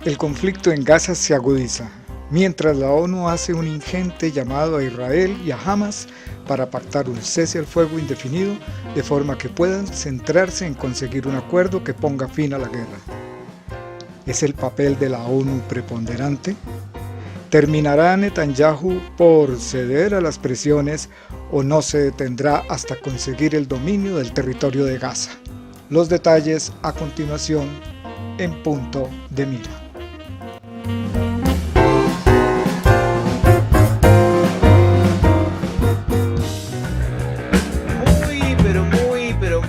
El conflicto en Gaza se agudiza, mientras la ONU hace un ingente llamado a Israel y a Hamas para pactar un cese al fuego indefinido, de forma que puedan centrarse en conseguir un acuerdo que ponga fin a la guerra. ¿Es el papel de la ONU preponderante? ¿Terminará Netanyahu por ceder a las presiones o no se detendrá hasta conseguir el dominio del territorio de Gaza? Los detalles a continuación en Punto de Mira.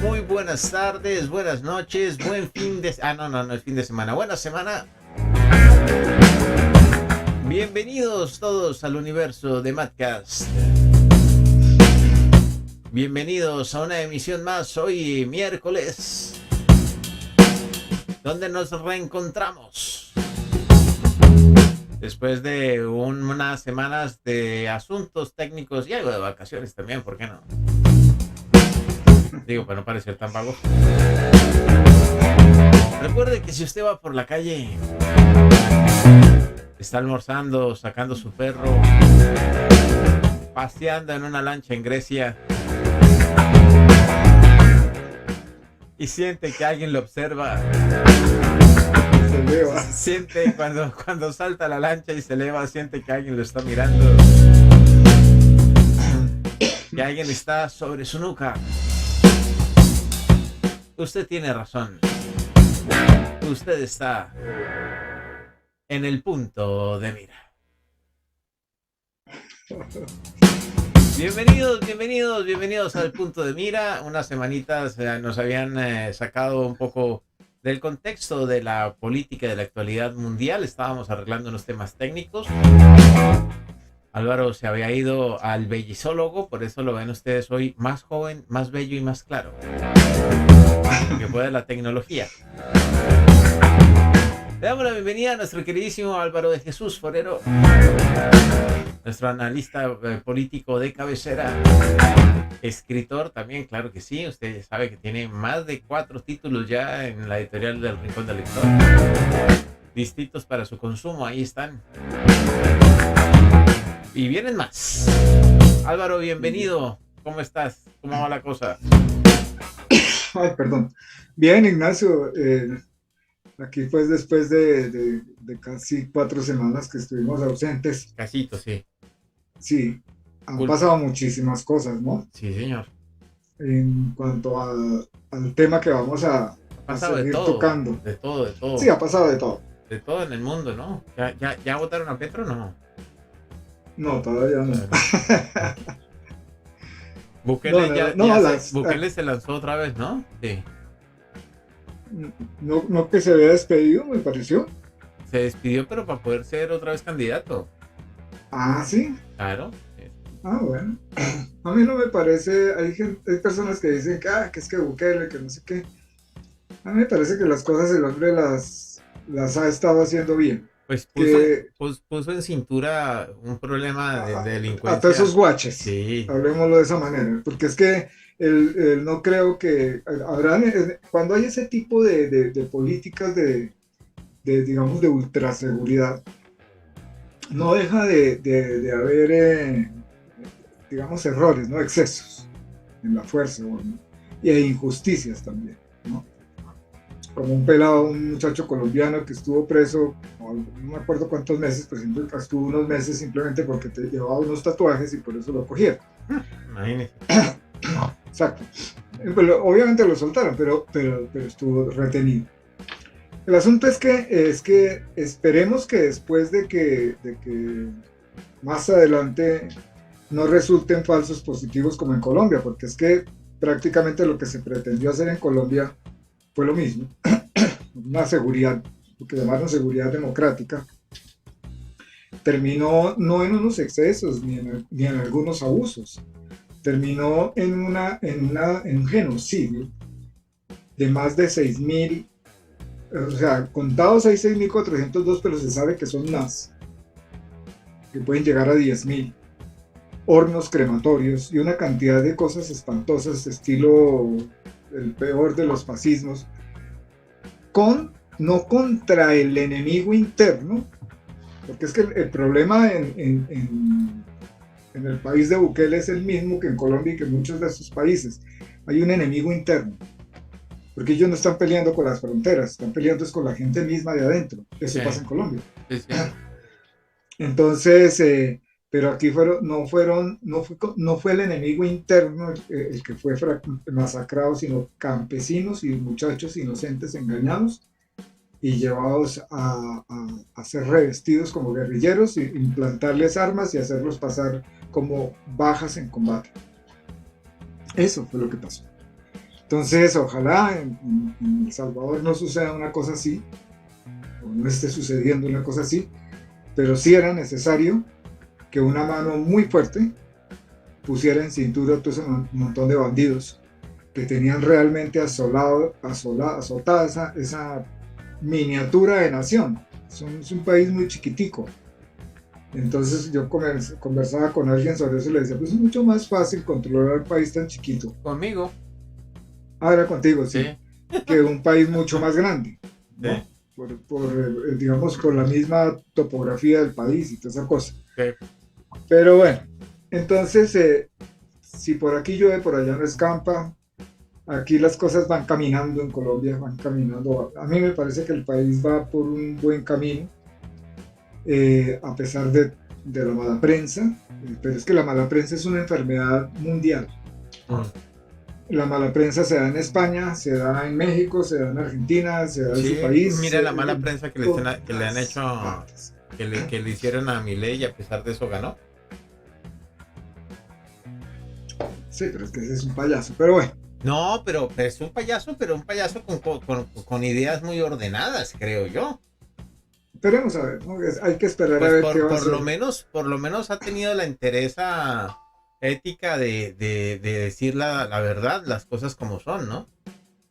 Muy buenas tardes, buenas noches, buen fin de... no es fin de semana, buena semana. Bienvenidos todos al universo de Madcast. Bienvenidos a una emisión más hoy miércoles, donde nos reencontramos después de unas semanas de asuntos técnicos y algo de vacaciones también, ¿por qué no? Digo, para no parecer tan vago. Recuerde que si usted va por la calle, está almorzando, sacando su perro, paseando en una lancha en Grecia y siente que alguien lo observa, siente cuando salta la lancha y se eleva, siente que alguien lo está mirando, que alguien está sobre su nuca. Usted tiene razón. Usted está en el punto de mira. Bienvenidos al punto de mira. Unas semanitas nos habían sacado un poco del contexto de la política de la actualidad mundial. Estábamos arreglando unos temas técnicos. Álvaro se había ido al bellisólogo, por eso lo ven ustedes hoy más joven, más bello y más claro. Que puede la tecnología. Le damos la bienvenida a nuestro queridísimo Álvaro de Jesús Forero, nuestro analista político de cabecera, escritor también, claro que sí. Usted sabe que tiene más de 4 títulos ya en la editorial del Rincón del Lector, distintos para su consumo, ahí están. Y vienen más. Álvaro, bienvenido. ¿Cómo estás? ¿Cómo va la cosa? Ay, perdón. Bien, Ignacio. Aquí pues después de casi 4 semanas que estuvimos ausentes. Casito, sí. Sí, han pasado muchísimas cosas, ¿no? Sí, señor. En cuanto al tema que vamos a seguir tocando. De todo. Sí, ha pasado de todo. De todo en el mundo, ¿no? ¿Ya votaron a Petro o no? No, todavía no. Bukele se lanzó otra vez, ¿no? Sí. No que se había despedido, me pareció. Se despidió, pero para poder ser otra vez candidato. Ah, ¿sí? Claro. Ah, bueno. A mí no me parece, hay personas que dicen que es que Bukele, que no sé qué. A mí me parece que las cosas el hombre las ha estado haciendo bien. Pues puso en cintura un problema de delincuencia. A todos esos guaches, sí. Hablemoslo de esa manera, porque es que no creo que cuando hay ese tipo de políticas digamos, de ultraseguridad, no deja de haber, digamos, errores, ¿no? Excesos en la fuerza, ¿no? Y hay injusticias también, ¿no? Como un muchacho colombiano que estuvo preso, no me acuerdo cuántos meses, pero estuvo unos meses simplemente porque llevaba unos tatuajes y por eso lo cogieron. Imagínese. Exacto. Obviamente lo soltaron, pero estuvo retenido. El asunto es que esperemos que después de que más adelante no resulten falsos positivos como en Colombia, porque es que prácticamente lo que se pretendió hacer en Colombia fue lo mismo, una seguridad, lo que llamaron seguridad democrática, terminó no en unos excesos ni en algunos abusos, terminó en un genocidio de más de 6.000, o sea, contados hay 6.402, pero se sabe que son más, que pueden llegar a 10.000, hornos crematorios y una cantidad de cosas espantosas, estilo el peor de los fascismos, con no contra el enemigo interno, porque es que el problema en el país de Bukele es el mismo que en Colombia y que en muchos de sus países. Hay un enemigo interno, porque ellos no están peleando con las fronteras, están peleando es con la gente misma de adentro. Eso pasa en Colombia. Sí, sí. Entonces, pero aquí no fue el enemigo interno el que fue masacrado, sino campesinos y muchachos inocentes engañados y llevados a ser revestidos como guerrilleros, y implantarles armas y hacerlos pasar como bajas en combate. Eso fue lo que pasó. Entonces, ojalá en El Salvador no suceda una cosa así, o no esté sucediendo una cosa así, pero sí era necesario que una mano muy fuerte pusiera en cintura a todo ese montón de bandidos que tenían realmente azotada esa miniatura de nación. Es un país muy chiquitico. Entonces yo conversaba con alguien sobre eso y le decía, pues es mucho más fácil controlar un país tan chiquito. Conmigo. Ah, era contigo, sí. Que un país mucho más grande, ¿no? Sí. Digamos, por la misma topografía del país y toda esa cosa. Sí. Pero bueno, entonces, si por aquí llueve, por allá no escampa. Aquí las cosas van caminando en Colombia, van caminando. A mí me parece que el país va por un buen camino, a pesar de la mala prensa. Pero es que la mala prensa es una enfermedad mundial. La mala prensa se da en España, se da en México, se da en Argentina, se da en su país. Mira la mala prensa que le han hecho, que le hicieron a Milei y a pesar de eso ganó. Sí, pero es que ese es un payaso, pero bueno. No, pero es un payaso, con ideas muy ordenadas, creo yo. Esperemos a ver, ¿no? Hay que esperar pues a ver qué va a hacer. Por lo menos ha tenido la entereza ética de decir la verdad, las cosas como son, ¿no?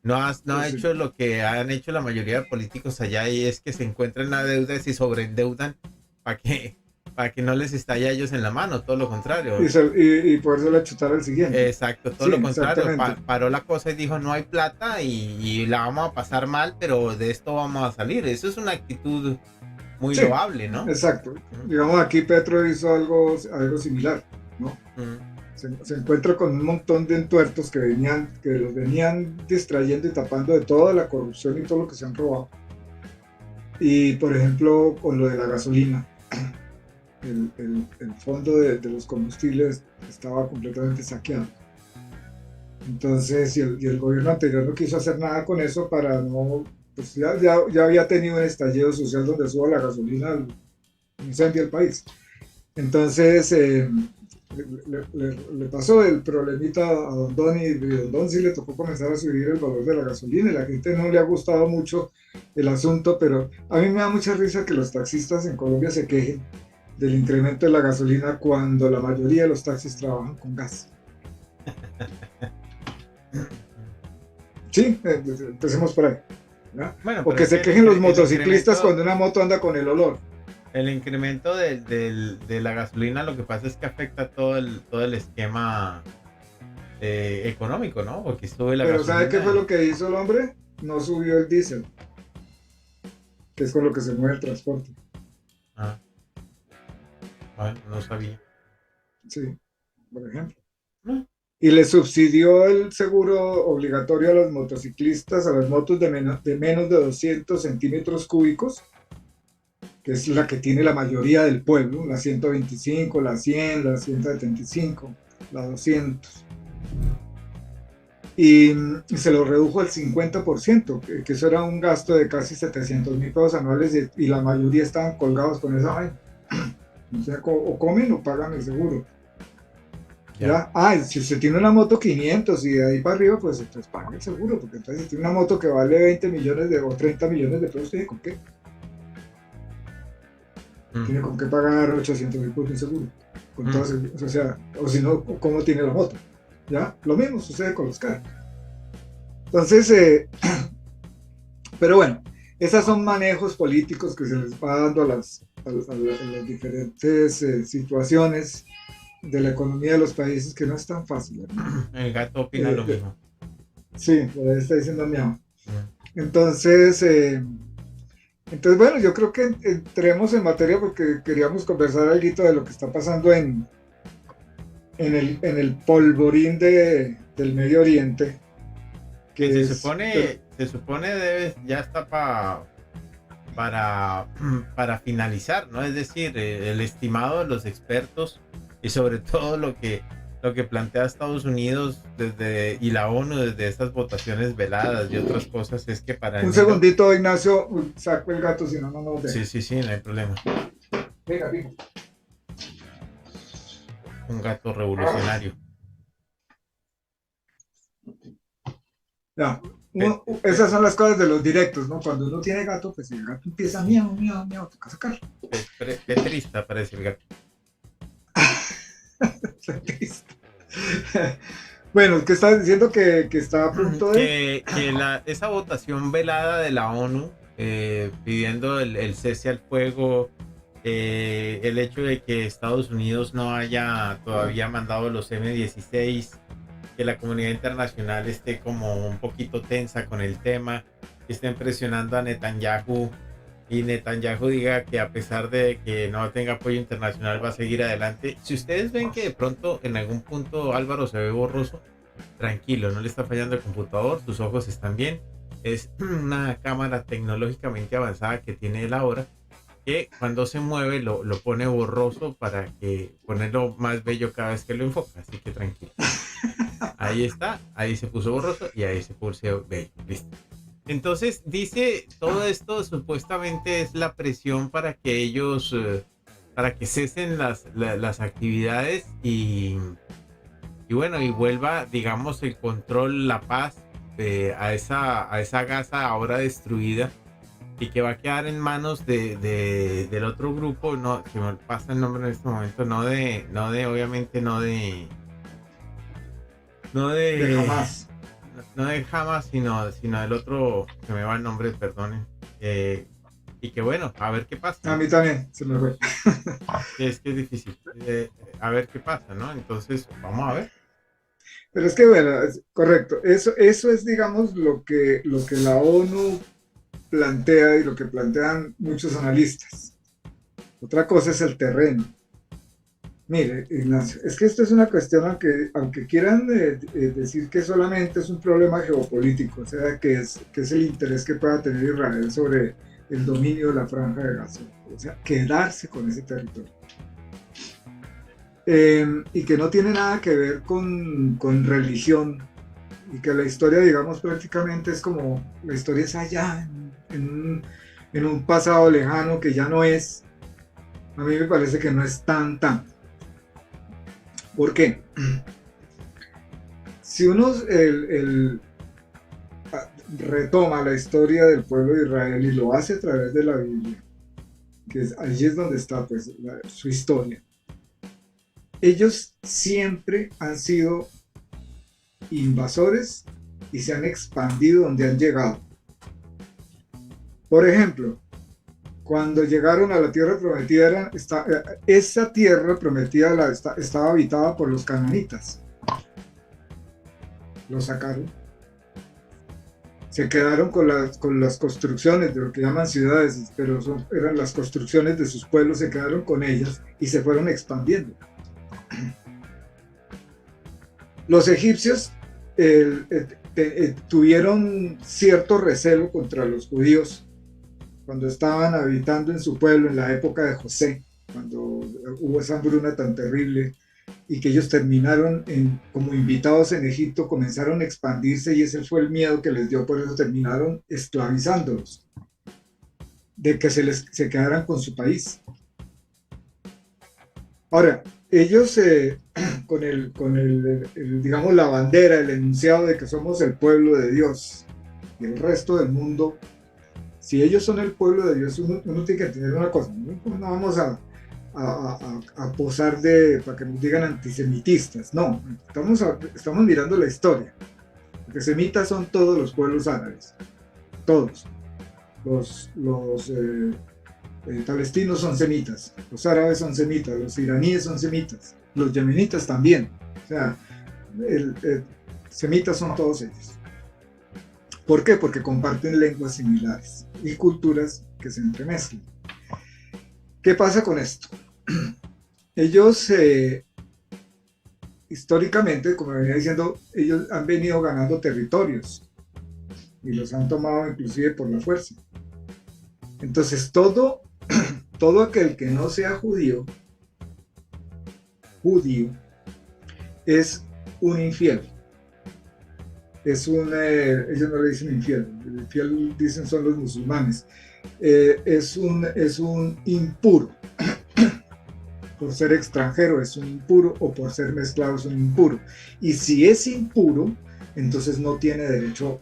No ha hecho lo que han hecho la mayoría de políticos allá, y es que se encuentran a deudas y sobreendeudan para que no les estalle a ellos en la mano, todo lo contrario. Y poderse la chutar al siguiente. Exacto, todo lo contrario. Paró la cosa y dijo, no hay plata y la vamos a pasar mal, pero de esto vamos a salir. Eso es una actitud muy loable, ¿no? Exacto. Digamos, aquí Petro hizo algo similar, ¿no? Se encuentra con un montón de entuertos que los venían distrayendo y tapando de toda la corrupción y todo lo que se han robado. Y, por ejemplo, con lo de la gasolina. El fondo de los combustibles estaba completamente saqueado. Entonces, y el gobierno anterior no quiso hacer nada con eso para no... Pues ya había tenido un estallido social donde suba la gasolina, incendia el país. Entonces, le pasó el problemita a Don Don, y Don Don sí le tocó comenzar a subir el valor de la gasolina, y la gente no le ha gustado mucho el asunto, pero a mí me da mucha risa que los taxistas en Colombia se quejen del incremento de la gasolina cuando la mayoría de los taxis trabajan con gas. Sí, empecemos por ahí. Bueno, o que se quejen los motociclistas cuando una moto anda con el olor. El incremento de la gasolina, lo que pasa es que afecta todo el esquema económico, ¿no? Porque sube la gasolina. Pero ¿sabe qué fue lo que hizo el hombre? No subió el diésel, que es con lo que se mueve el transporte. Ah. Bueno, no sabía. Sí, por ejemplo. Y le subsidió el seguro obligatorio a los motociclistas, a las motos de menos de 200 centímetros cúbicos, que es la que tiene la mayoría del pueblo, la 125, la 100, la 175, la 200. Y se lo redujo al 50%, que eso era un gasto de casi 700,000 pesos anuales, y la mayoría estaban colgados con esa vaina. O sea, o comen o pagan el seguro. ¿Ya? Si usted tiene una moto 500 y de ahí para arriba, pues entonces paga el seguro, porque entonces si tiene una moto que vale 20 millones o 30 millones de pesos, ¿tiene con qué? Tiene con qué pagar 800,000 por un seguro. Con todo, o sea, o si no, ¿cómo tiene la moto? ¿Ya? Lo mismo sucede con los carros. Entonces, pero bueno, esos son manejos políticos que se les va dando a las diferentes situaciones de la economía de los países, que no es tan fácil, ¿verdad? El gato opina lo mismo. Sí, lo está diciendo miau. Entonces, Entonces, bueno, yo creo que entremos en materia porque queríamos conversar algo de lo que está pasando en el polvorín del Medio Oriente, Que que es, se supone ya está para, finalizar, ¿no? Es decir, el estimado de los expertos y sobre todo lo que plantea Estados Unidos y la ONU desde estas votaciones veladas y otras cosas es que para un enero... segundito, Ignacio, saco el gato, si no, no nos deja. Sí, sí, sí, no hay problema. Venga, venga. Un gato revolucionario. Ya. Esas son las cosas de los directos, ¿no? Cuando uno tiene gato, pues el gato empieza miau, miau, miau, toca sacarlo. Qué triste parece el gato. Triste. Bueno, ¿qué estás diciendo? Que está a punto de... Esa votación velada de la ONU pidiendo el cese al fuego, el hecho de que Estados Unidos no haya todavía mandado los M-16, que la comunidad internacional esté como un poquito tensa con el tema, que estén presionando a Netanyahu y Netanyahu diga que a pesar de que no tenga apoyo internacional va a seguir adelante. Si ustedes ven que de pronto en algún punto Álvaro se ve borroso, tranquilo, no le está fallando el computador, sus ojos están bien, es una cámara tecnológicamente avanzada que tiene él ahora, que cuando se mueve lo pone borroso para que ponerlo más bello cada vez que lo enfoca, así que tranquilo. Ahí está, ahí se puso borroso y ahí se puso bello, listo. Entonces dice, todo esto supuestamente es la presión para que ellos, para que cesen las actividades y bueno, y vuelva, digamos, el control, la paz a esa Gaza ahora destruida y que va a quedar en manos del otro grupo, no, se me pasa el nombre en este momento, obviamente de jamás. no de Hamas, sino del otro, que me va el nombre, perdonen. Y que bueno, a ver qué pasa. A mí también se me fue. Es que es difícil. A ver qué pasa, ¿no? Entonces, vamos a ver. Pero es que, bueno, correcto. Eso es, digamos, lo que la ONU plantea y lo que plantean muchos analistas. Otra cosa es el terreno. Mire, Ignacio, es que esto es una cuestión, aunque quieran decir que solamente es un problema geopolítico, o sea, que es el interés que pueda tener Israel sobre el dominio de la Franja de Gaza, o sea, quedarse con ese territorio. Y que no tiene nada que ver con religión, y que la historia, digamos, prácticamente es como, la historia es allá, en un pasado lejano que ya no es, a mí me parece que no es tan. ¿Por qué? Si uno retoma la historia del pueblo de Israel y lo hace a través de la Biblia, allí es donde está pues, su historia, ellos siempre han sido invasores y se han expandido donde han llegado. Por ejemplo, cuando llegaron a la tierra prometida, esa tierra prometida estaba habitada por los cananitas. Los sacaron. Se quedaron con las construcciones de lo que llaman ciudades, pero eran las construcciones de sus pueblos, se quedaron con ellas y se fueron expandiendo. Los egipcios tuvieron cierto recelo contra los judíos cuando estaban habitando en su pueblo en la época de José, cuando hubo esa hambruna tan terrible y que ellos terminaron como invitados en Egipto, comenzaron a expandirse y ese fue el miedo que les dio, por eso terminaron esclavizándolos, de que se quedaran con su país. Ahora, ellos con digamos, la bandera, el enunciado de que somos el pueblo de Dios y el resto del mundo, si ellos son el pueblo de Dios, uno tiene que entender una cosa, no vamos a posar para que nos digan antisemitistas, no, estamos mirando la historia, porque semitas son todos los pueblos árabes, todos, los palestinos son semitas, los árabes son semitas, los iraníes son semitas, los yemenitas también, o sea, semitas son todos ellos. ¿Por qué? Porque comparten lenguas similares y culturas que se entremezclen. ¿Qué pasa con esto? Ellos, históricamente, como venía diciendo, ellos han venido ganando territorios y los han tomado inclusive por la fuerza. Entonces, todo aquel que no sea judío es un infiel. Ellos no le dicen infiel, el infiel dicen son los musulmanes. Es un impuro. Por ser extranjero es un impuro, o por ser mezclado es un impuro. Y si es impuro, entonces no tiene derecho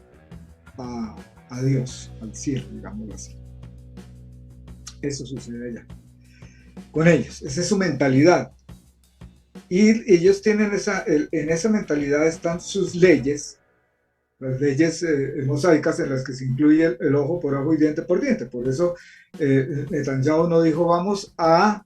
a Dios, al cielo, digámoslo así. Eso sucede allá con ellos. Esa es su mentalidad. Y ellos tienen en esa mentalidad están sus leyes, las leyes mosaicas en las que se incluye el ojo por ojo y diente por diente. Por eso Netanyahu no dijo vamos a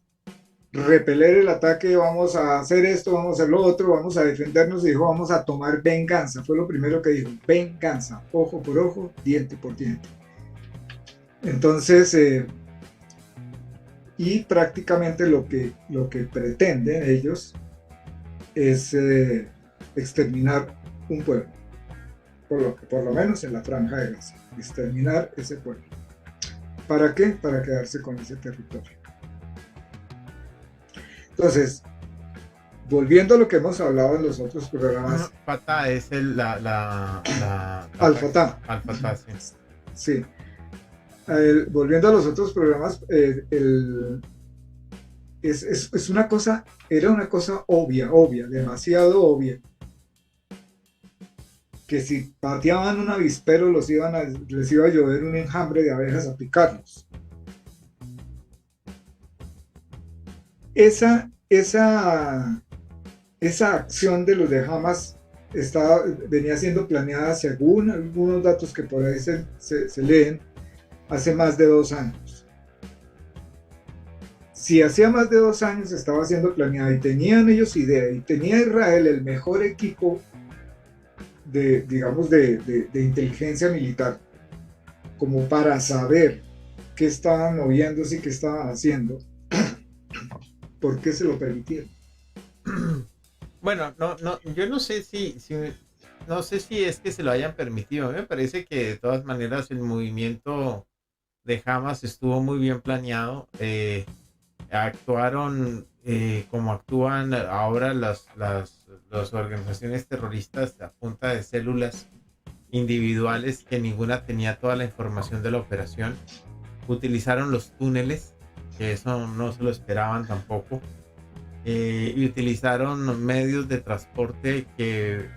repeler el ataque, vamos a hacer esto, vamos a hacer lo otro, vamos a defendernos, y dijo vamos a tomar venganza. Fue lo primero que dijo, venganza, ojo por ojo, diente por diente. Entonces, y prácticamente lo que pretenden ellos es exterminar un pueblo, por lo menos en la franja de Gaza, exterminar ese pueblo. ¿Para qué? Para quedarse con ese territorio. Entonces, volviendo a lo que hemos hablado en los otros programas. Fatah es Al-Fatah. Al-Fatah, sí. Sí. Volviendo a los otros programas, es una cosa, era una cosa obvia, demasiado obvia, que si pateaban un avispero les iba a llover un enjambre de abejas a picarlos. Esa acción de los de Hamas venía siendo planeada, según algunos datos que por ahí se leen, hace más de 2 años. Si hacía más de 2 años estaba siendo planeada y tenían ellos idea, y tenía Israel el mejor equipo de inteligencia militar como para saber qué estaban moviéndose y qué estaban haciendo, ¿por qué se lo permitieron? Bueno, yo no sé no sé si es que se lo hayan permitido. A mí me parece que de todas maneras el movimiento de Hamas estuvo muy bien planeado. Actuaron como actúan ahora las organizaciones terroristas a punta de células individuales que ninguna tenía toda la información de la operación. Utilizaron los túneles, que eso no se lo esperaban tampoco. Y utilizaron medios de transporte que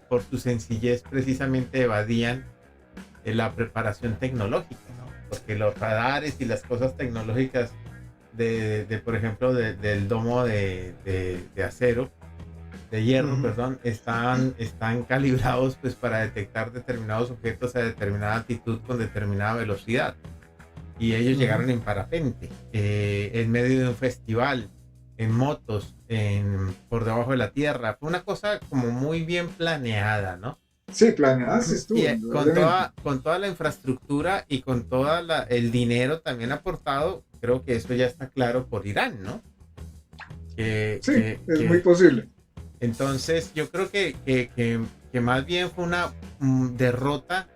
por su sencillez precisamente evadían la preparación tecnológica, ¿no? Porque los radares y las cosas tecnológicas por ejemplo, del domo de acero, de hierro, perdón, están calibrados pues para detectar determinados objetos a determinada altitud con determinada velocidad. Y ellos llegaron en parapente, en medio de un festival, en motos, por debajo de la tierra. Fue una cosa como muy bien planeada, ¿no? Sí, planeada sí estuvo. Con toda la infraestructura y con todo el dinero también aportado, creo que eso ya está claro por Irán, ¿no? Es muy posible. Entonces, yo creo que más bien fue una derrota,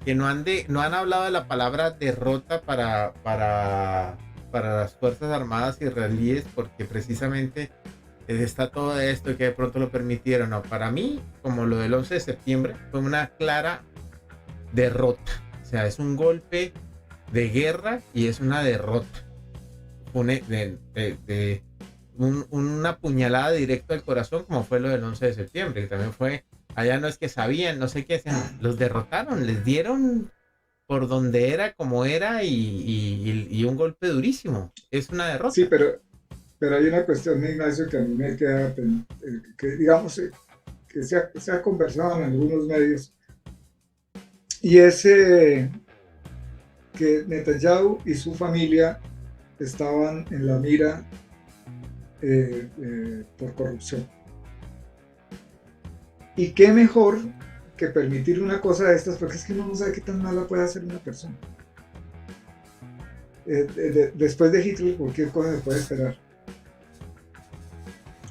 que no han hablado de la palabra derrota para las Fuerzas Armadas israelíes, porque precisamente está todo esto que de pronto lo permitieron. No, para mí, como lo del 11 de septiembre, fue una clara derrota. O sea, es un golpe de guerra y es una derrota. Una puñalada directo al corazón, como fue lo del 11 de septiembre, que también fue, allá no es que sabían, no sé qué hacían, los derrotaron, les dieron por donde era, como era, y un golpe durísimo. Es una derrota. Sí, pero hay una cuestión, Ignacio, que a mí me queda, que digamos, que se ha conversado en algunos medios, y es que Netanyahu y su familia estaban en la mira por corrupción. Y qué mejor que permitir una cosa de estas, porque es que uno no sabe qué tan mala puede hacer una persona. después de Hitler cualquier cosa se puede esperar.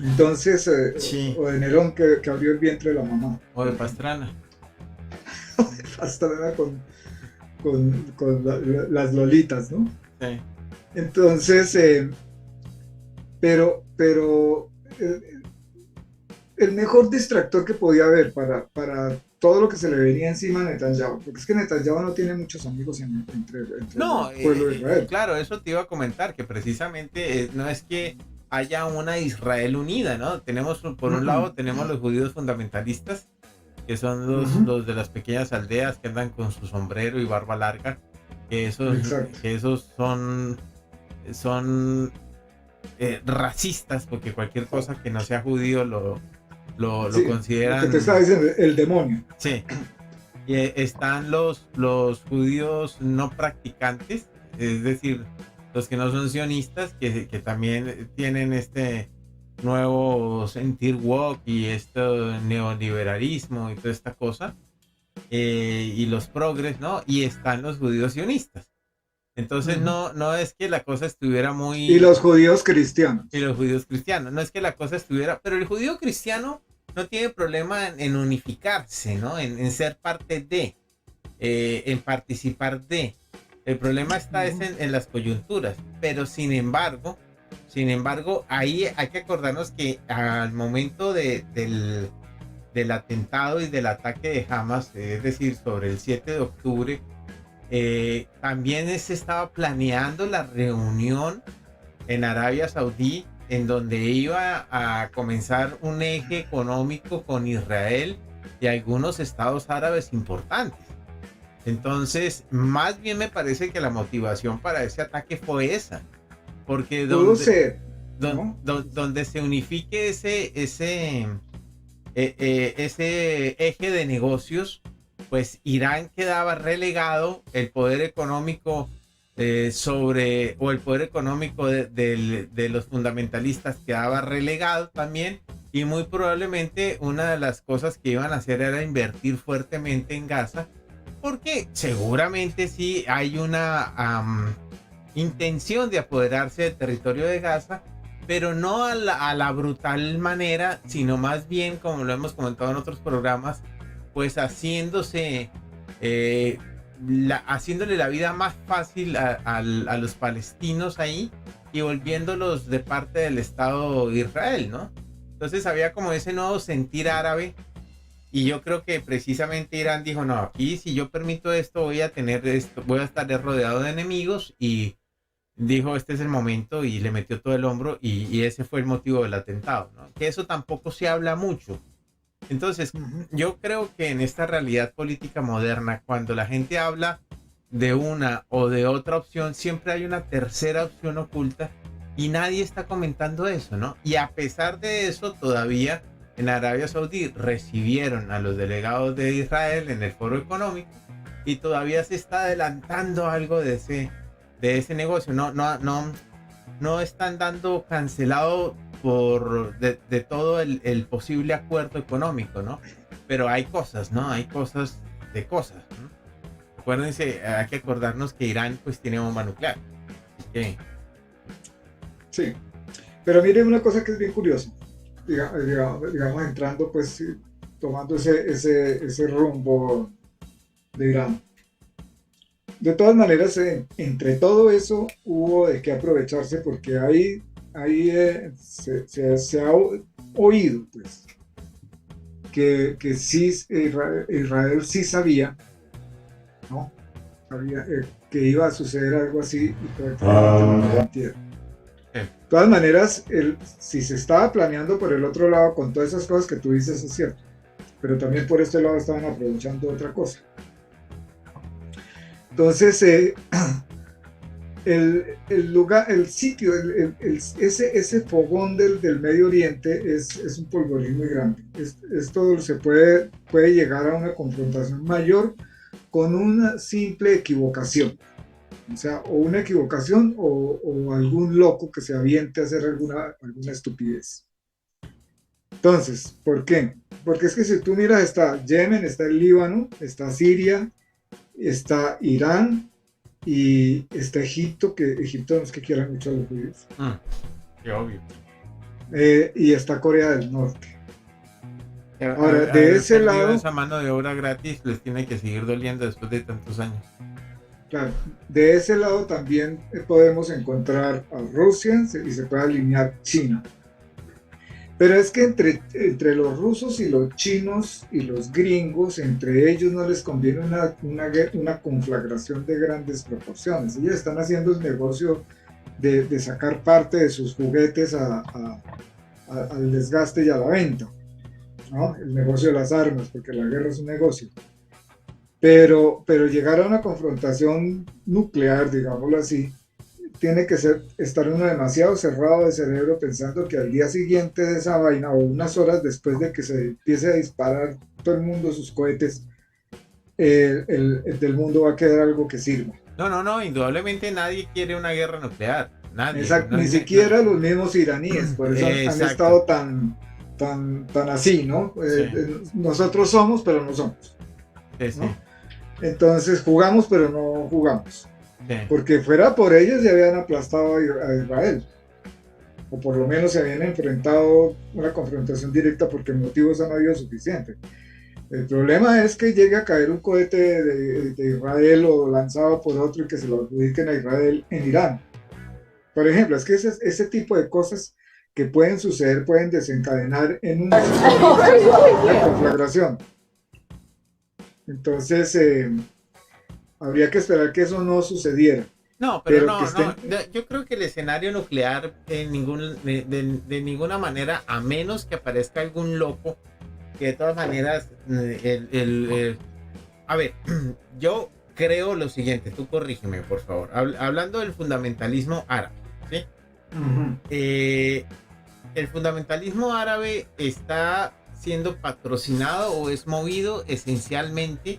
Entonces, Sí. o de Nerón que abrió el vientre de la mamá. O de Pastrana. Hasta con las lolitas, ¿no? Sí. Entonces, pero el mejor distractor que podía haber para todo lo que se le venía encima a Netanyahu, porque es que Netanyahu no tiene muchos amigos entre No, el pueblo de Israel. claro, eso te iba a comentar, que precisamente no es que haya una Israel unida, ¿no? Tenemos, por un lado, tenemos los judíos fundamentalistas, que son los de las pequeñas aldeas que andan con su sombrero y barba larga, que esos son racistas, porque cualquier cosa que no sea judío lo Sí, consideran. lo que te estaba diciendo, el demonio. Sí. Y están los judíos no practicantes, es decir, los que no son sionistas, que también tienen este nuevo sentir woke y este neoliberalismo y toda esta cosa, y los progres, ¿no? Y están los judíos sionistas. Entonces no es que la cosa estuviera muy... Y los judíos cristianos. Y los judíos cristianos. No es que la cosa estuviera... Pero el judío cristiano no tiene problema en unificarse, ¿no? En ser parte de, en participar de. El problema está es en las coyunturas. Pero sin embargo, ahí hay que acordarnos que al momento del atentado y del ataque de Hamas, es decir, sobre el 7 de octubre, también se estaba planeando la reunión en Arabia Saudí, en donde iba a comenzar un eje económico con Israel y algunos estados árabes importantes. Entonces, más bien me parece que la motivación para ese ataque fue esa, porque donde se unifique ese eje de negocios, pues Irán quedaba relegado, el poder económico o el poder económico de los fundamentalistas quedaba relegado también, y muy probablemente una de las cosas que iban a hacer era invertir fuertemente en Gaza, porque seguramente sí hay una intención de apoderarse del territorio de Gaza, pero no a la brutal manera, sino más bien, como lo hemos comentado en otros programas, pues haciéndole la vida más fácil a los palestinos ahí y volviéndolos de parte del Estado de Israel, ¿no? Entonces había como ese nuevo sentir árabe, y yo creo que precisamente Irán dijo, no, aquí si yo permito esto voy a estar rodeado de enemigos, y dijo, este es el momento, y le metió todo el hombro, y ese fue el motivo del atentado, ¿no? Que eso tampoco se habla mucho. Entonces, yo creo que en esta realidad política moderna, cuando la gente habla de una o de otra opción, siempre hay una tercera opción oculta y nadie está comentando eso, ¿no? Y a pesar de eso, todavía en Arabia Saudí recibieron a los delegados de Israel en el foro económico, y todavía se está adelantando algo de ese negocio. No están dando cancelado de todo el posible acuerdo económico, ¿no? Pero hay cosas, ¿no? Hay cosas de cosas, ¿no? Acuérdense, hay que acordarnos que Irán pues tiene bomba nuclear. ¿Okay? Sí, pero miren una cosa que es bien curiosa, digamos entrando pues, tomando ese rumbo de Irán. De todas maneras, entre todo eso hubo de qué aprovecharse, porque ahí se ha oído pues, que sí, Israel sí sabía, ¿no? Sabía que iba a suceder algo así, y prácticamente no lo entiendo. De todas maneras, si se estaba planeando por el otro lado con todas esas cosas que tú dices, es cierto, pero también por este lado estaban aprovechando otra cosa. Entonces, el lugar, el sitio, ese fogón del Medio Oriente es un polvorín muy grande. Esto se puede llegar a una confrontación mayor con una simple equivocación. O sea, o una equivocación o algún loco que se aviente a hacer alguna estupidez. Entonces, ¿por qué? Porque es que si tú miras, está Yemen, está el Líbano, está Siria, está Irán, y está Egipto, que Egipto no es que quieran mucho a los judíos, Qué obvio. y está Corea del Norte. Ahora, de Haber ese perdido lado, esa mano de obra gratis les tiene que seguir doliendo después de tantos años. claro, de ese lado también podemos encontrar a Rusia y se puede alinear China. Pero es que entre los rusos y los chinos y los gringos, entre ellos no les conviene una conflagración de grandes proporciones. Ellos están haciendo el negocio de sacar parte de sus juguetes al desgaste y a la venta, ¿no? El negocio de las armas, porque la guerra es un negocio. Pero llegar a una confrontación nuclear, digámoslo así, tiene que estar uno demasiado cerrado de cerebro pensando que al día siguiente de esa vaina o unas horas después de que se empiece a disparar todo el mundo sus cohetes, el del mundo va a quedar algo que sirva. No, indudablemente nadie quiere una guerra nuclear. Nadie. Exacto, ni siquiera los mismos iraníes, por eso han estado tan así, ¿no? Sí. Nosotros somos, pero no somos. Sí, sí. ¿No? Entonces jugamos, pero no jugamos. Sí. Porque fuera por ellos ya habían aplastado a Israel. O por lo menos se habían enfrentado una confrontación directa porque motivos han habido suficientes. El problema es que llegue a caer un cohete de Israel o lanzado por otro y que se lo adjudiquen a Israel en Irán. Por ejemplo, es que ese tipo de cosas que pueden suceder pueden desencadenar en una conflagración. Entonces, habría que esperar que eso no sucediera. No, pero no, yo creo que el escenario nuclear de ninguna manera, a menos que aparezca algún loco, que de todas maneras, a ver, yo creo lo siguiente, tú corrígeme, por favor, hablando del fundamentalismo árabe, ¿sí? Uh-huh. El fundamentalismo árabe está siendo patrocinado o es movido esencialmente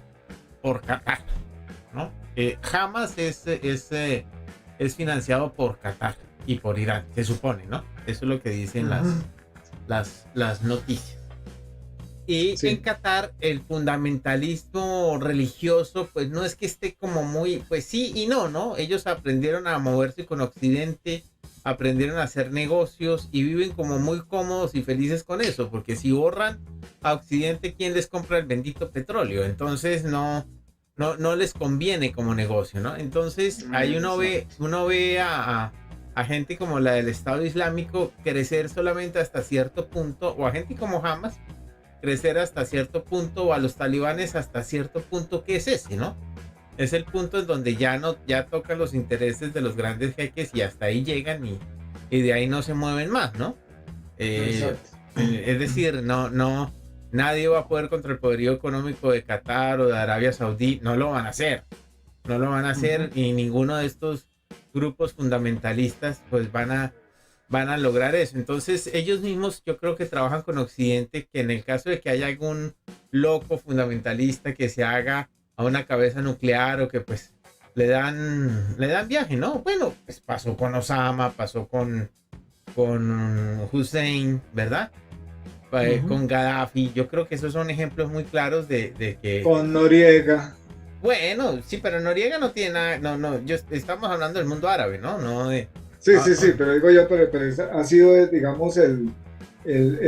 por Qatar, ¿no? Hamas es financiado por Qatar y por Irán, se supone, ¿no? Eso es lo que dicen las noticias. Y sí, en Qatar el fundamentalismo religioso, pues no es que esté como muy, pues sí y no, ¿no? Ellos aprendieron a moverse con Occidente, aprendieron a hacer negocios y viven como muy cómodos y felices con eso, porque si borran a Occidente, ¿quién les compra el bendito petróleo? Entonces no les conviene como negocio, ¿no? Entonces ahí uno ve a gente como la del Estado Islámico crecer solamente hasta cierto punto, o a gente como Hamas crecer hasta cierto punto, o a los talibanes hasta cierto punto, que es ese, ¿no? Es el punto en donde ya tocan los intereses de los grandes jeques y hasta ahí llegan y de ahí no se mueven más, ¿no? Es decir, nadie va a poder contra el poderío económico de Qatar o de Arabia Saudí, no lo van a hacer, y ninguno de estos grupos fundamentalistas pues van a lograr eso. Entonces ellos mismos yo creo que trabajan con Occidente, que en el caso de que haya algún loco fundamentalista que se haga a una cabeza nuclear o que pues le dan viaje, ¿no? Bueno, pues pasó con Osama, pasó con Hussein, ¿verdad? Con Gaddafi. Yo creo que esos son ejemplos muy claros de que... Con Noriega. Bueno, sí, pero Noriega no tiene nada, estamos hablando del mundo árabe, ¿no? No de... Sí, pero digo yo, pero ha sido, digamos, el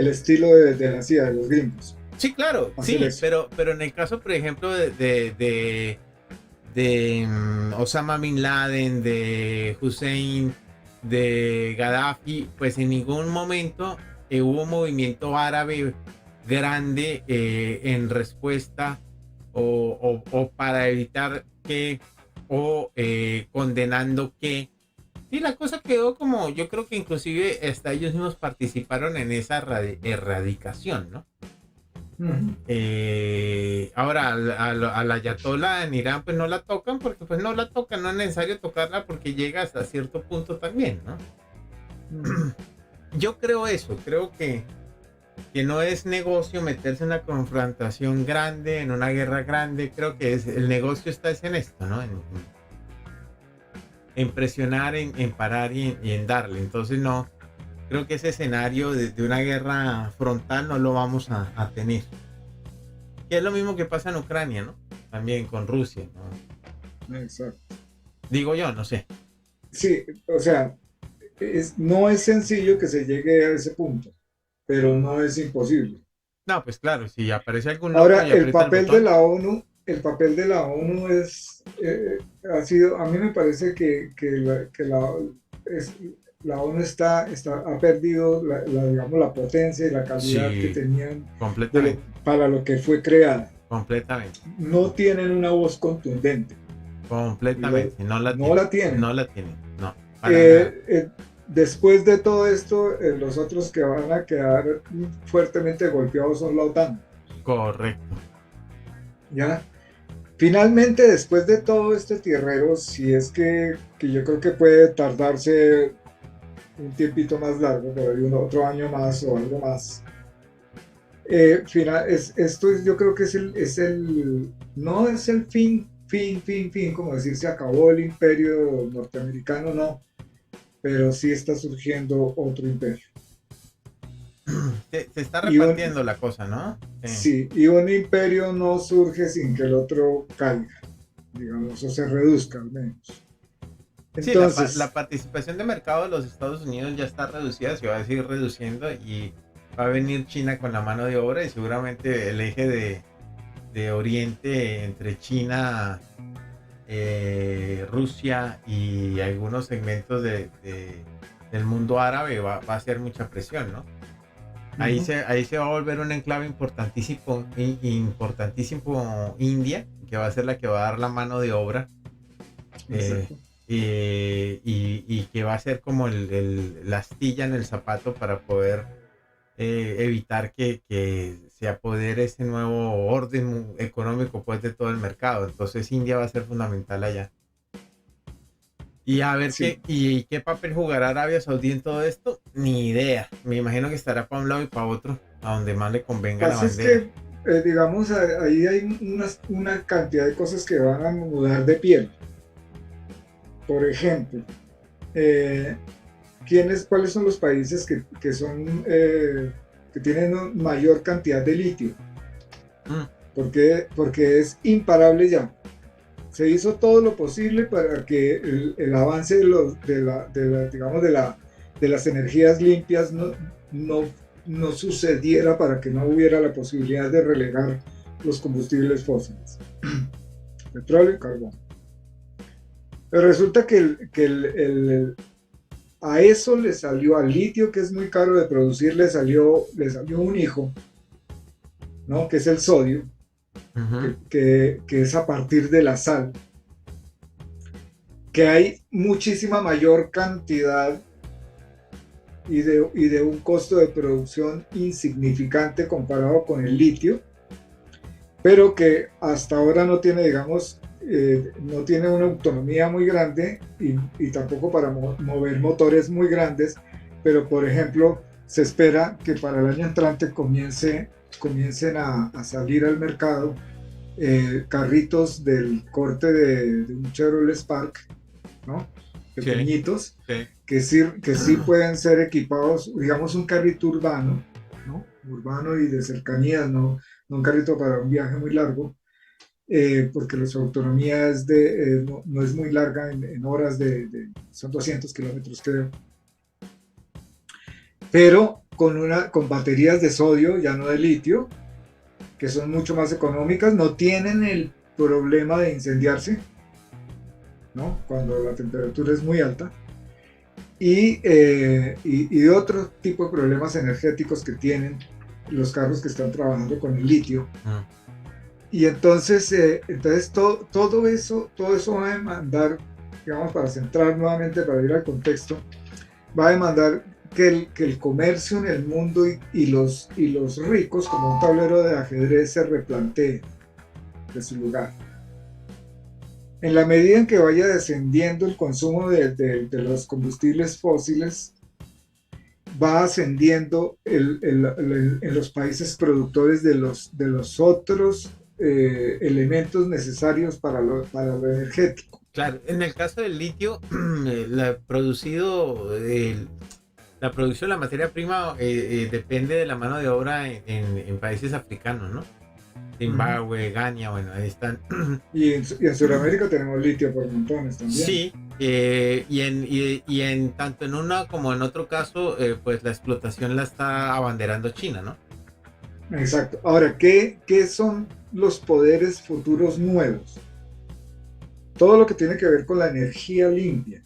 estilo de la CIA, de los gringos. Sí, claro, sí, pero en el caso, por ejemplo, de Osama Bin Laden, de Hussein, de Gaddafi, pues en ningún momento hubo un movimiento árabe grande en respuesta o para evitar que, o condenando que. Sí, la cosa quedó como, yo creo que inclusive hasta ellos mismos participaron en esa erradicación, ¿no? Ahora a la ayatollah en Irán pues no la tocan porque pues no la tocan, no es necesario tocarla porque llega hasta cierto punto también, ¿no? Yo creo eso, creo que no es negocio meterse en una confrontación grande, en una guerra grande. Creo que el negocio está en esto, ¿no? En presionar, en parar y en darle. Entonces no, creo que ese escenario de una guerra frontal no lo vamos a tener. Que es lo mismo que pasa en Ucrania, ¿no? También con Rusia, ¿no? Exacto. Digo yo, no sé. Sí, o sea, no es sencillo que se llegue a ese punto, pero no es imposible. No, pues claro, si aparece algún loco Ahora, y aprieta el botón, El papel de la ONU ha sido, a mí me parece es- la ONU ha perdido digamos, la potencia y la calidad que sí, tenían completamente, para lo que fue creada. completamente, No tienen una voz contundente, completamente, no la no tiene, la tienen. no la tiene, no, para nada. Eh, eh, Después de todo esto, los otros que van a quedar fuertemente golpeados son la OTAN, Correcto. ¿ya? Finalmente, después de todo este tierrero, si es que yo creo que puede tardarse un tiempito más largo, por ahí otro año más o algo más. Yo creo que no es el fin, como decir, se acabó el imperio norteamericano, no, pero sí está surgiendo otro imperio. Se está Y un, repartiendo la cosa, ¿no? Sí. sí, y un imperio no surge sin que el otro caiga, digamos, o se reduzca al menos. Sí, la Entonces, participación de mercado de los Estados Unidos ya está reducida, se va a seguir reduciendo y va a venir China con la mano de obra y seguramente el eje de Oriente entre China, Rusia y algunos segmentos del mundo árabe va a hacer mucha presión, ¿no? uh-huh, Ahí se va a volver un enclave importantísimo India, que va a ser la que va a dar la mano de obra, eh, exacto. y que va a ser como la astilla en el zapato para poder evitar que se apodere ese nuevo orden económico pues de todo el mercado. Entonces India va a ser fundamental allá. Y a ver Sí. qué papel jugará Arabia Saudí en todo esto, ni idea. Me imagino que estará para un lado y para otro, a donde más le convenga la Pasa es bandera. que, digamos, ahí hay una cantidad de cosas que van a mudar de piel. Por ejemplo, eh, ¿cuáles son los países que tienen mayor cantidad de litio? Mm, Porque es imparable ya. Se hizo todo lo posible para que el avance digamos, de las energías limpias no, no sucediera para que no hubiera la posibilidad de relegar los combustibles fósiles, petróleo y carbón. Pero resulta a eso le salió al litio, que es muy caro de producir, le salió un hijo, ¿no? Que es el sodio, ujú. que es a partir de la sal, que hay muchísima mayor cantidad y de un costo de producción insignificante comparado con el litio, pero que hasta ahora no tiene, digamos, no tiene una autonomía muy grande y tampoco para mover motores muy grandes, pero por ejemplo, se espera que para el año entrante comiencen a salir al mercado carritos del corte de un Chevrolet Spark, ¿no? Sí, Pequeñitos, sí. que sí pueden ser equipados, digamos, un carrito urbano, ¿no? Urbano y de cercanías, no un carrito para un viaje muy largo, porque su autonomía no es muy larga en horas son 200 kilómetros creo, pero con baterías de sodio, ya no de litio, que son mucho más económicas, no tienen el problema de incendiarse, ¿no? Cuando la temperatura es muy alta, y otro tipo de problemas energéticos que tienen los carros que están trabajando con el litio. Mm. Y entonces todo eso va a demandar, digamos, para centrar nuevamente, para ir al contexto, va a demandar que el comercio en el mundo y los ricos, como un tablero de ajedrez, se replanteen de su lugar. En la medida en que vaya descendiendo el consumo de los combustibles fósiles, va ascendiendo en los países productores de los otros elementos necesarios para lo energético. Claro, en el caso del litio, la producción, la materia prima depende de la mano de obra en países africanos, ¿no? Ujú. Zimbabue, Ghana, bueno, ahí están. Y en Sudamérica tenemos litio por montones también. Sí, y en tanto en una como en otro caso, pues la explotación la está abanderando China, ¿no? Exacto. Ahora, ¿qué son los poderes futuros nuevos? Todo lo que tiene que ver con la energía limpia.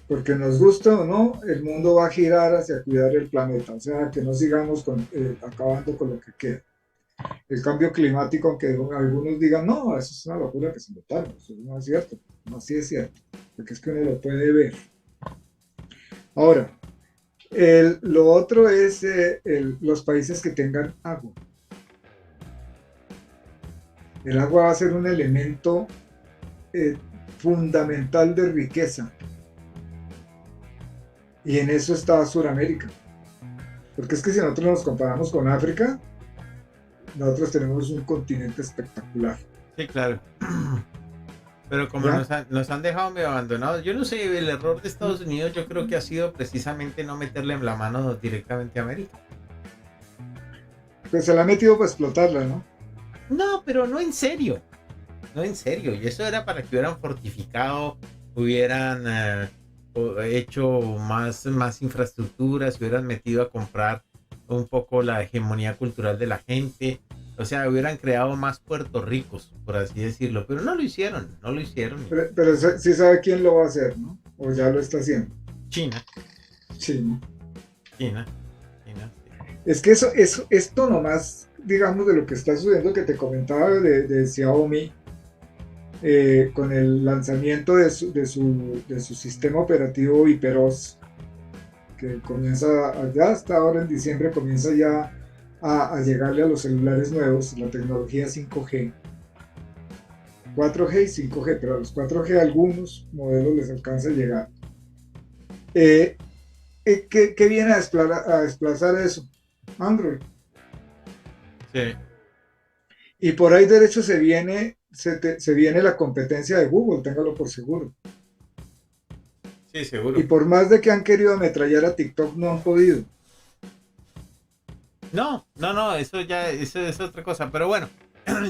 Porque nos gusta o no, el mundo va a girar hacia cuidar el planeta. O sea, que no sigamos acabando con lo que queda. El cambio climático, aunque algunos digan, no, eso es una locura que se inventaron. Eso no es cierto. No, sí es cierto. Porque es que uno lo puede ver. Ahora, lo otro es los países que tengan agua. El agua va a ser un elemento eh, fundamental de riqueza. Y en eso está Sudamérica. Porque es que si nosotros nos comparamos con África, nosotros tenemos un continente espectacular. Sí, claro. Pero como ¿Ya? nos han dejado medio abandonados, yo no sé, el error de Estados Unidos yo creo que ha sido precisamente no meterle en la mano directamente a América. Pues se la ha metido para explotarla, ¿no? No, pero no en serio. No en serio. Y eso era para que hubieran fortificado, hubieran hecho más infraestructuras, se hubieran metido a comprar un poco la hegemonía cultural de la gente. O sea, hubieran creado más Puerto Ricos, por así decirlo. Pero no lo hicieron, no lo hicieron. Pero sí sabe quién lo va a hacer, ¿no? O ya lo está haciendo. China, Sí, ¿no? China, China, sí. Es que esto nomás, digamos, de lo que está sucediendo que te comentaba de Xiaomi, con el lanzamiento de su sistema operativo HyperOS, que comienza, ya hasta ahora en diciembre, comienza ya a llegarle a los celulares nuevos, la tecnología 5G, 4G y 5G, pero a los 4G algunos modelos les alcanza a llegar. Eh, ¿qué viene a desplazar eso? Android. Sí, Y por ahí derecho se viene la competencia de Google, téngalo por seguro. sí, Y seguro. por más de que han querido ametrallar a TikTok, no han podido. No, no, no, eso es otra cosa. Pero bueno,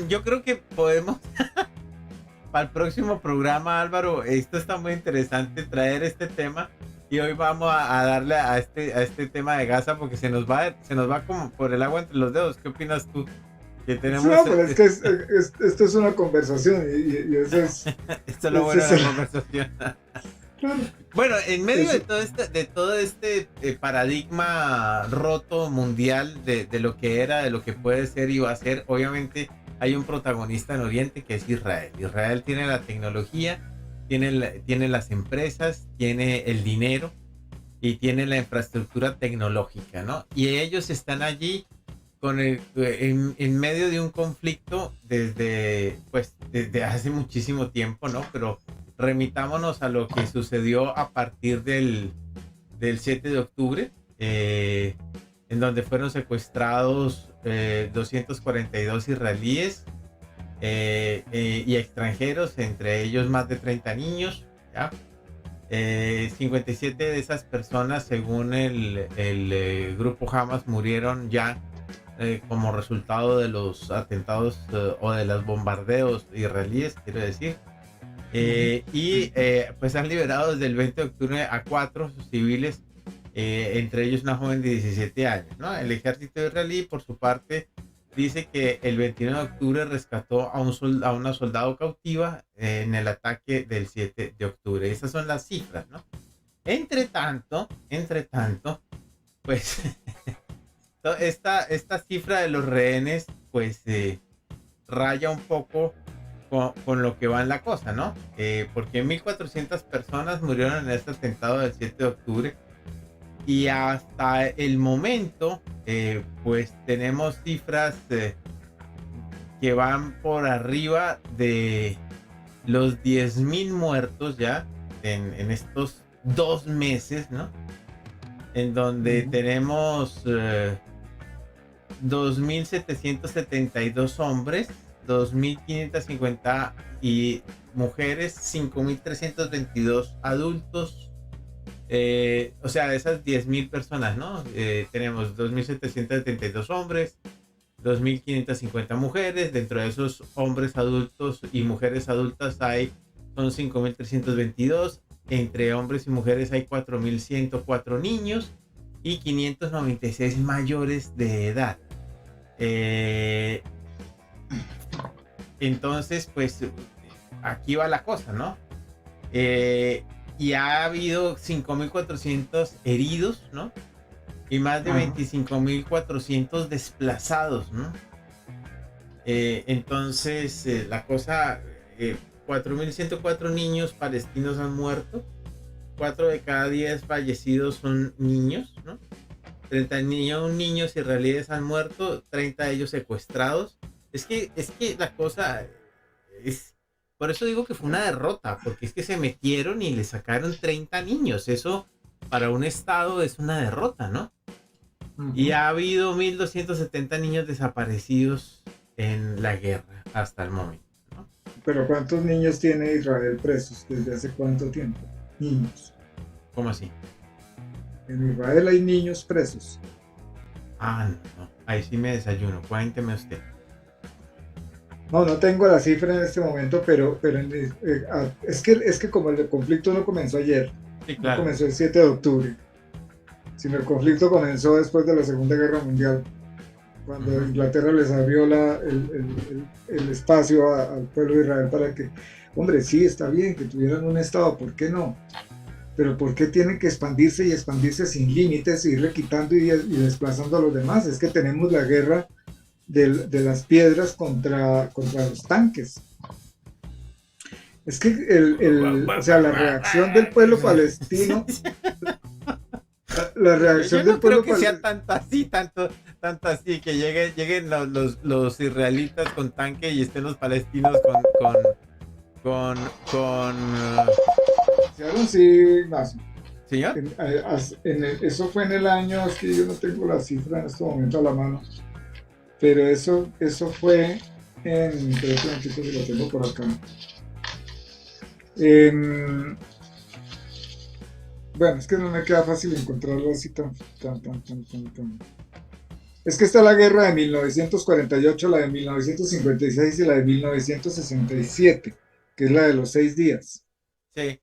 yo creo que podemos para el próximo programa, Álvaro, esto está muy interesante traer este tema y hoy vamos a darle a este tema de Gaza porque se nos va como por el agua entre los dedos. ¿Qué opinas tú? Que tenemos No, pero es que esto es una conversación y eso esto es lo ese bueno es de la conversación. claro, Bueno, en medio eso, de todo este paradigma roto mundial de lo que era, de lo que puede ser y va a ser, obviamente hay un protagonista en Oriente que es Israel. Israel tiene la tecnología, tiene las empresas, tiene el dinero y tiene la infraestructura tecnológica, ¿no? Y ellos están allí en medio de un conflicto desde hace muchísimo tiempo, ¿no? Pero remitámonos a lo que sucedió a partir del 7 de octubre, en donde fueron secuestrados 242 israelíes y extranjeros, entre ellos más de 30 niños, ¿ya? 57 de esas personas, según el grupo Hamas, murieron ya como resultado de los atentados o de los bombardeos israelíes, quiero decir. Pues han liberado desde el 20 de octubre a 4 civiles, entre ellos una joven de 17 años, ¿no? El ejército israelí, por su parte, dice que el 21 de octubre rescató a una soldado cautiva en el ataque del 7 de octubre. Esas son las cifras, ¿no? Entre tanto, pues esta cifra de los rehenes, pues raya un poco con lo que va en la cosa, ¿no? Porque 1.400 personas murieron en este atentado del 7 de octubre y hasta el momento, pues tenemos cifras que van por arriba de los 10.000 muertos ya en estos 2 meses, ¿no? En donde tenemos 2.772 hombres, 2.550 y mujeres, 5.322 adultos. O sea, de esas 10.000 personas, ¿no? Tenemos 2.772 hombres, 2.550 mujeres. Dentro de esos hombres adultos y mujeres adultas son 5.322. Entre hombres y mujeres hay 4.104 niños y 596 mayores de edad. Entonces, pues aquí va la cosa, ¿no? Y ha habido 5.400 heridos, ¿no? Y más de 25.400 desplazados, ¿no? Entonces, la cosa, 4.104 niños palestinos han muerto, 4 de cada 10 fallecidos son niños, ¿no? 31 niños israelíes han muerto, 30 de ellos secuestrados. Es que la cosa es... Por eso digo que fue una derrota, porque es que se metieron y le sacaron 30 niños. Eso para un estado es una derrota, ¿no? Uh-huh. Y ha habido 1.270 niños desaparecidos en la guerra hasta el momento, ¿no? Pero ¿cuántos niños tiene Israel presos? ¿Desde hace cuánto tiempo? Niños. ¿Cómo así? En Israel hay niños presos. No. Ahí sí me desayuno. Cuénteme usted. No tengo la cifra en este momento, pero es que como el conflicto no comenzó ayer, sí, claro. No comenzó el 7 de octubre, sino el conflicto comenzó después de la Segunda Guerra Mundial, cuando Inglaterra les abrió el espacio al pueblo de Israel para que, hombre, sí, está bien que tuvieran un estado, ¿por qué no? Pero ¿por qué tienen que expandirse y expandirse sin límites, irle quitando y desplazando a los demás? Es que tenemos la guerra de las piedras contra los tanques. Es que o sea, la reacción del pueblo palestino, la reacción del pueblo palestino. Yo no creo que sea tanto así, que lleguen los israelitas con tanque y estén los palestinos con sí, Ignacio. ¿Señor? Eso fue en el año, es que yo no tengo la cifra en este momento a la mano, pero eso fue en... Creo que lo tengo por acá. Bueno, es que no me queda fácil encontrarlo así tan. Es que está la guerra de 1948, la de 1956 y la de 1967, que es la de los 6 días. Sí.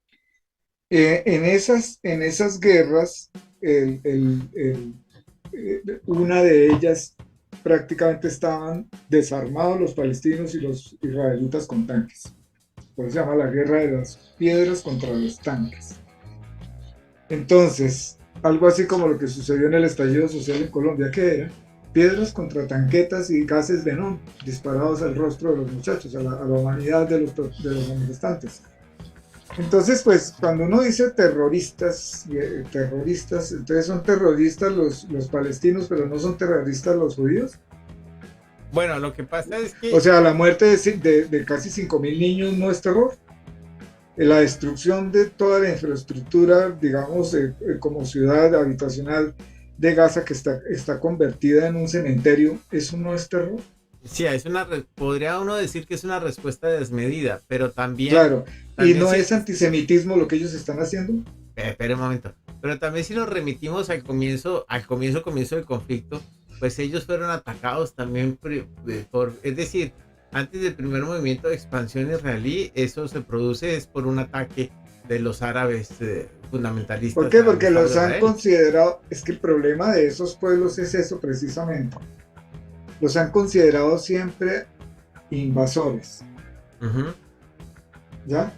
En esas guerras, una de ellas prácticamente estaban desarmados los palestinos y los israelitas con tanques. Por eso se llama la guerra de las piedras contra los tanques. Entonces, algo así como lo que sucedió en el estallido social en Colombia, que era piedras contra tanquetas y gases venom disparados al rostro de los muchachos, a la humanidad de los manifestantes. Entonces, pues, cuando uno dice terroristas, entonces son terroristas los palestinos, pero no son terroristas los judíos. Bueno, lo que pasa es que... O sea, la muerte de casi 5.000 niños no es terror. La destrucción de toda la infraestructura, digamos, como ciudad habitacional de Gaza, que está convertida en un cementerio, ¿eso no es terror? Sí, podría uno decir que es una respuesta desmedida, pero también... Claro, ¿y no es antisemitismo lo que ellos están haciendo? Espera un momento. Pero también si nos remitimos al comienzo del conflicto, pues ellos fueron atacados también es decir, antes del primer movimiento de expansión israelí, eso se produce es por un ataque de los árabes fundamentalistas. ¿Por qué? Porque los han considerado, es que el problema de esos pueblos es eso precisamente. Los han considerado siempre invasores. Uh-huh. ¿Ya?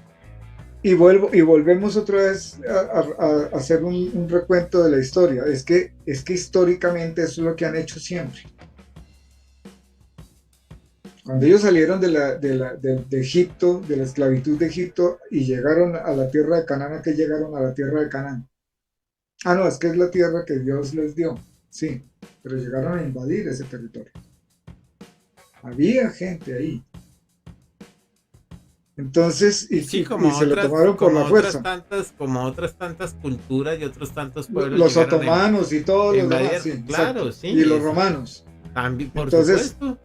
Y volvemos otra vez a hacer un recuento de la historia. Es que históricamente eso es lo que han hecho siempre. Cuando ellos salieron de Egipto, de la esclavitud de Egipto, y llegaron a la tierra de Canaán, ¿a qué llegaron a la tierra de Canaán? No, es que es la tierra que Dios les dio. Sí, pero llegaron a invadir ese territorio. Había gente ahí. Entonces, y se lo tomaron por la fuerza. Como otras tantas culturas y otros tantos pueblos. Los otomanos y todos los demás. Sí, claro, sí. Y los romanos. También, por supuesto.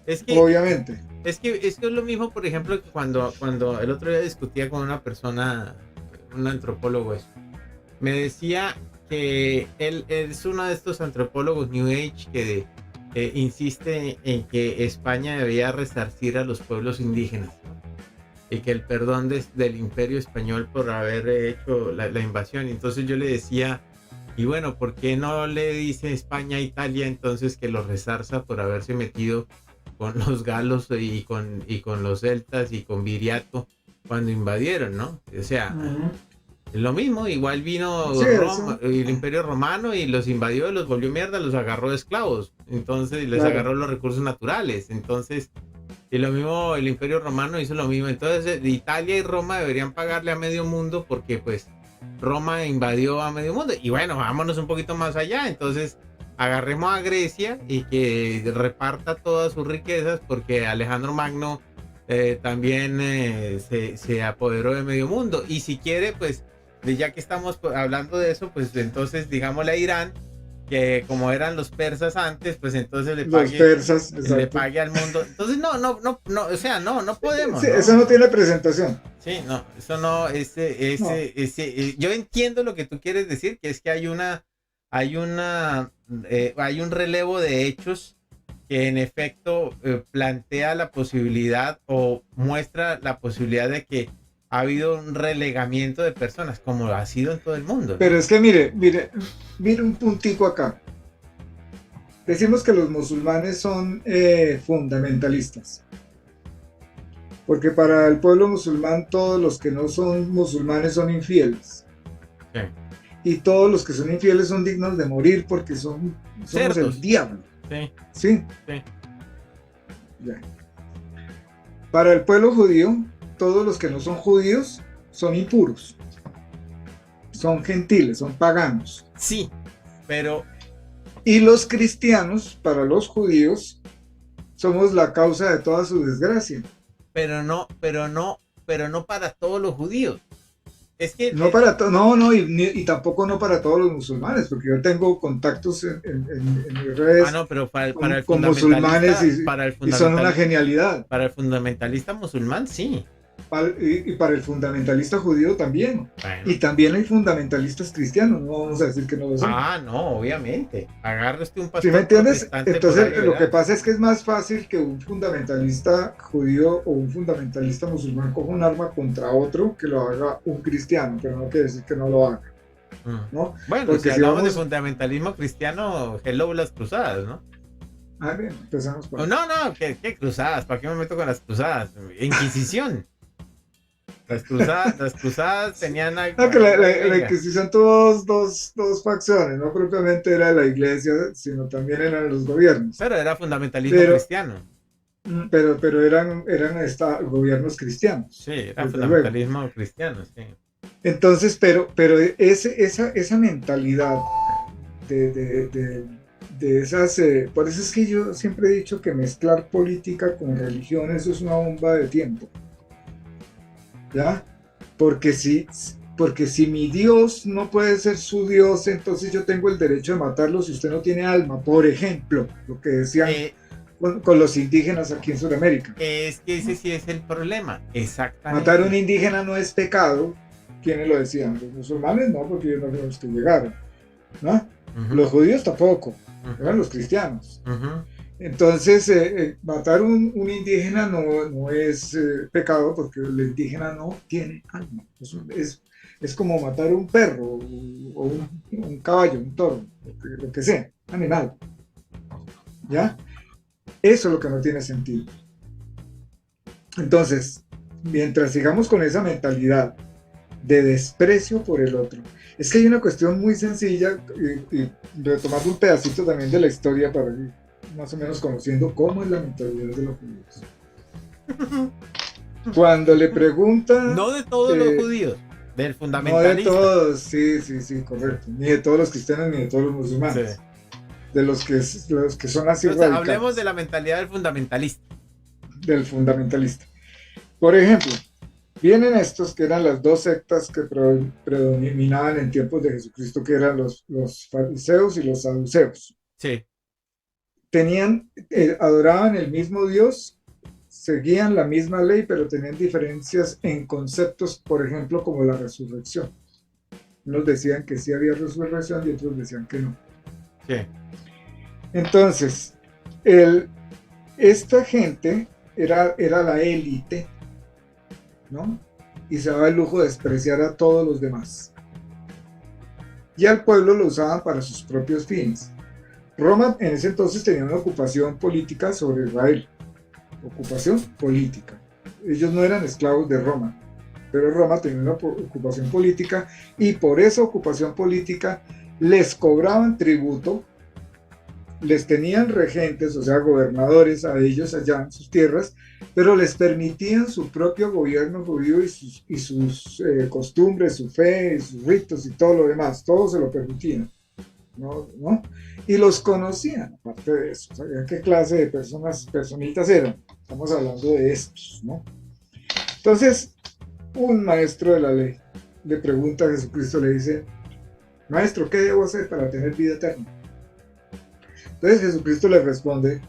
Es que, obviamente. Es que es lo mismo, por ejemplo, que cuando el otro día discutía con una persona, un antropólogo, me decía que él es uno de estos antropólogos New Age que insiste en que España debía resarcir a los pueblos indígenas y que el perdón del Imperio Español por haber hecho la invasión. Entonces yo le decía, y bueno, ¿por qué no le dice España a Italia entonces que los resarza por haberse metido con los galos y con los celtas y con Viriato cuando invadieron, ¿no? O sea, lo mismo, igual vino Sí, Roma, eso, el Imperio Romano y los invadió, los volvió mierda, los agarró de esclavos, entonces les claro. agarró los recursos naturales, entonces, y lo mismo, el Imperio Romano hizo lo mismo, entonces Italia y Roma deberían pagarle a medio mundo porque pues Roma invadió a medio mundo, y bueno, vámonos un poquito más allá, entonces agarremos a Grecia y que reparta todas sus riquezas porque Alejandro Magno también se apoderó de medio mundo, y si quiere pues ya que estamos hablando de eso, pues entonces digámosle a Irán que como eran los persas antes, pues entonces Los persas, le exacto. pague al mundo. Entonces no, o sea, no podemos, Sí, ¿no? eso no tiene presentación. Sí, no, eso no, No. yo entiendo lo que tú quieres decir, que es que hay hay un relevo de hechos que en efecto plantea la posibilidad o muestra la posibilidad de que ha habido un relegamiento de personas, como ha sido en todo el mundo, Pero ¿no? es que mire un puntico acá. Decimos que los musulmanes son fundamentalistas, porque para el pueblo musulmán todos los que no son musulmanes son infieles. Sí. Y todos los que son infieles son dignos de morir porque somos el Cerdos. diablo. Sí, ¿Sí? sí. Ya. Para el pueblo judío, todos los que no son judíos son impuros, son gentiles, son paganos. Sí, pero, Y los cristianos, para los judíos, somos la causa de toda su desgracia. pero no para todos los judíos. Es que, No para no, no, y tampoco no para todos los musulmanes, porque yo tengo contactos en mis redes no, pero con musulmanes y son una genialidad. para el fundamentalista musulmán, sí. Y para el fundamentalista judío también. Bueno. Y también hay fundamentalistas cristianos, no vamos a decir que no lo son. No, obviamente. Agarre usted un ¿Sí me pastor entiendes? protestante por Entonces, ahí, lo que ¿verdad? pasa es que es más fácil que un fundamentalista judío o un fundamentalista musulmán coja un arma contra otro que lo haga un cristiano, pero no quiere decir que no lo haga, ¿no? Bueno, si Porque si hablamos de vamos... fundamentalismo cristiano, hello las cruzadas, ¿no? Bien, empezamos por ahí. No, ¿qué cruzadas? ¿Para qué me meto con las cruzadas? Inquisición. Las cruzadas tenían No, que alguna la gringa. Inquisición tuvo dos facciones, no propiamente era la iglesia, sino también eran los gobiernos. Pero era fundamentalismo Pero, cristiano. pero eran gobiernos cristianos, Sí, era desde luego. fundamentalismo cristiano, sí. Entonces, pero esa mentalidad de, de, de, de esas... por eso es que yo siempre he dicho que mezclar política con religión, eso es una bomba de tiempo. ¿Ya? Porque si mi Dios no puede ser su Dios, entonces yo tengo el derecho de matarlo si usted no tiene alma. Por ejemplo, lo que decían Eh, con los indígenas aquí en Sudamérica. es que ese sí es el problema, Matar a un exactamente. indígena no es pecado. ¿Quiénes lo decían? Los musulmanes no, porque ellos no fueron los que llegaron, ¿no? Uh-huh, Los judíos tampoco, eran uh-huh, los cristianos. uh-huh. Entonces, matar un indígena no es pecado porque el indígena no tiene alma. Es como matar un perro o un caballo, un toro, lo que sea, animal. ¿Ya? Eso es lo que no tiene sentido. Entonces, mientras sigamos con esa mentalidad de desprecio por el otro, es que hay una cuestión muy sencilla, y retomando un pedacito también de la historia para ir más o menos conociendo cómo es la mentalidad de los judíos. Cuando le preguntan, No de todos los judíos, del no de fundamentalista. todos, sí, correcto, ni de todos los cristianos ni de todos los Sí. musulmanes, de los que son así Entonces, hablemos de radicales, la mentalidad del fundamentalista. del fundamentalista. Por ejemplo, vienen estos que eran las dos sectas que predominaban en tiempos de Jesucristo, que eran los fariseos y los saduceos. Sí. Adoraban el mismo Dios, seguían la misma ley, pero tenían diferencias en conceptos, por ejemplo, como la resurrección. Unos decían que sí había resurrección y otros decían que no. Sí. Entonces, El, esta gente era la élite, ¿no? Y se daba el lujo de despreciar a todos los demás. Y al pueblo lo usaban para sus propios fines. Roma en ese entonces tenía una ocupación política sobre Israel. Ocupación política. Ellos no eran esclavos de Roma, pero Roma tenía una ocupación política y por esa ocupación política les cobraban tributo, les tenían regentes, o sea, gobernadores a ellos allá en sus tierras, pero les permitían su propio gobierno judío y sus costumbres, su fe, sus ritos y todo lo demás, todo se lo permitían, ¿no? Y los conocían, aparte de eso, sabían qué clase de personitas eran, estamos hablando de estos, ¿no? Entonces, un maestro de la ley le pregunta a Jesucristo, le dice, maestro, ¿qué debo hacer para tener vida eterna? Entonces Jesucristo le responde,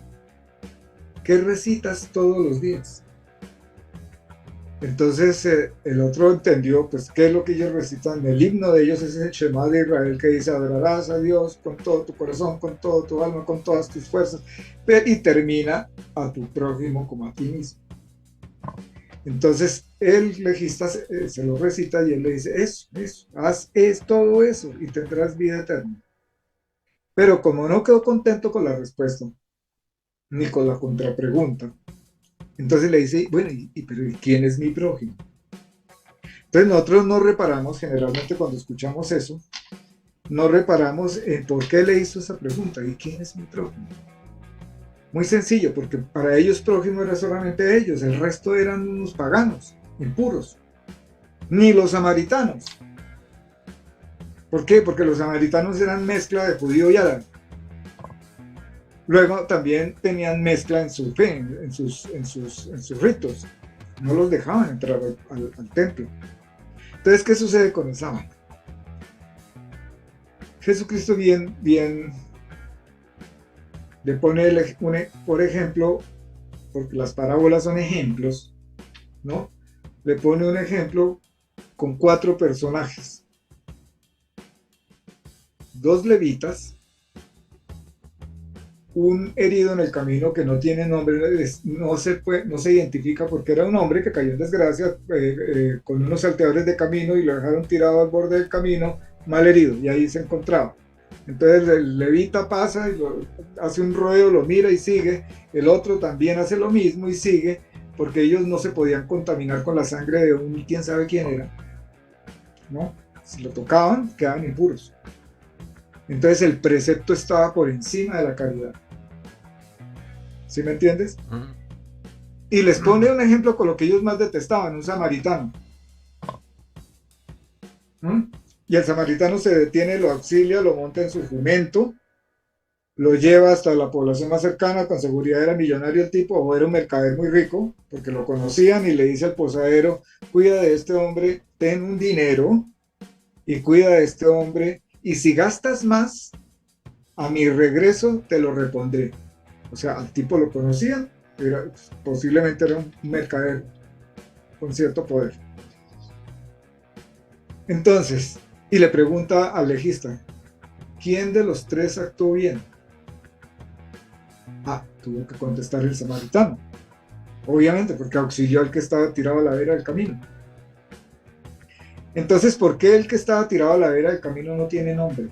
¿qué recitas todos los días? Entonces el otro entendió, pues, ¿qué es lo que ellos recitan? El himno de ellos es el Shema de Israel, que dice, adorarás a Dios con todo tu corazón, con todo tu alma, con todas tus fuerzas, y termina a tu prójimo como a ti mismo. Entonces el legista se lo recita y él le dice, eso, haz todo eso y tendrás vida eterna. Pero como no quedó contento con la respuesta, ni con la contrapregunta, entonces le dice, bueno, pero ¿quién es mi prójimo? Entonces nosotros no reparamos, generalmente cuando escuchamos eso, no reparamos en por qué le hizo esa pregunta, ¿y quién es mi prójimo? Muy sencillo, porque para ellos prójimo era solamente ellos, el resto eran unos paganos, impuros, ni los samaritanos. ¿Por qué? Porque los samaritanos eran mezcla de judío y árabe. Luego también tenían mezcla en su fe, en sus ritos. No los dejaban entrar al templo. Entonces, ¿qué sucede con el sábado? Jesucristo bien le pone, por ejemplo, porque las parábolas son ejemplos, ¿no? Le pone un ejemplo con 4 personajes. 2 levitas, un herido en el camino que no tiene nombre, no se identifica porque era un hombre que cayó en desgracia con unos salteadores de camino y lo dejaron tirado al borde del camino, mal herido, y ahí se encontraba. Entonces el levita pasa y hace un rodeo, lo mira y sigue, el otro también hace lo mismo y sigue, porque ellos no se podían contaminar con la sangre de un quién sabe quién era, ¿no? Si lo tocaban, quedaban impuros. Entonces el precepto estaba por encima de la caridad. ¿Sí me entiendes? Y les pone un ejemplo con lo que ellos más detestaban, un samaritano. Y el samaritano se detiene, lo auxilia, lo monta en su jumento, lo lleva hasta la población más cercana, con seguridad era millonario el tipo, o era un mercader muy rico, porque lo conocían, y le dice al posadero, cuida de este hombre, ten un dinero, y cuida de este hombre, y si gastas más, a mi regreso te lo repondré. O sea, al tipo lo conocían, posiblemente era un mercader con cierto poder. Entonces, y le pregunta al legista, ¿quién de los 3 actuó bien? Tuvo que contestar el samaritano, obviamente, porque auxilió al que estaba tirado a la vera del camino. Entonces, ¿por qué el que estaba tirado a la vera del camino no tiene nombre?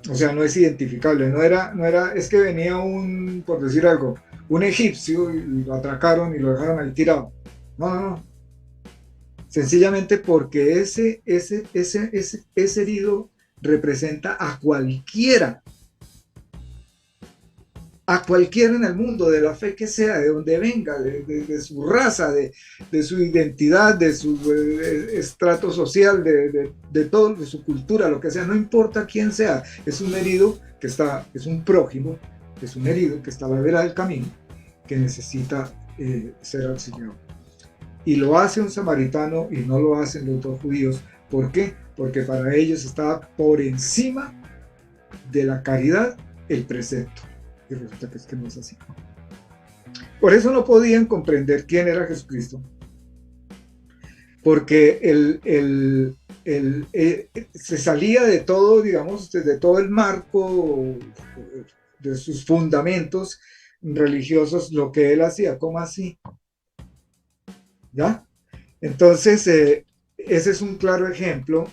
O sea, no es identificable, no era, es que venía por decir algo, un egipcio y lo atracaron y lo dejaron ahí tirado. No. Sencillamente porque ese herido representa a cualquiera en el mundo, de la fe que sea, de donde venga, de su raza, de su identidad, de su estrato social, de todo, de su cultura, lo que sea, no importa quién sea, es un herido que es un prójimo, es un herido que está a la vera del camino, que necesita ser auxiliado. Y lo hace un samaritano y no lo hacen los 2 judíos. ¿Por qué? Porque para ellos estaba por encima de la caridad el precepto. Y resulta que es que no es así. Por eso no podían comprender quién era Jesucristo. Porque se salía de todo, digamos, de todo el marco de sus fundamentos, religiosos lo que él hacía. ¿Cómo así? ¿Ya? Entonces, ese es un claro ejemplo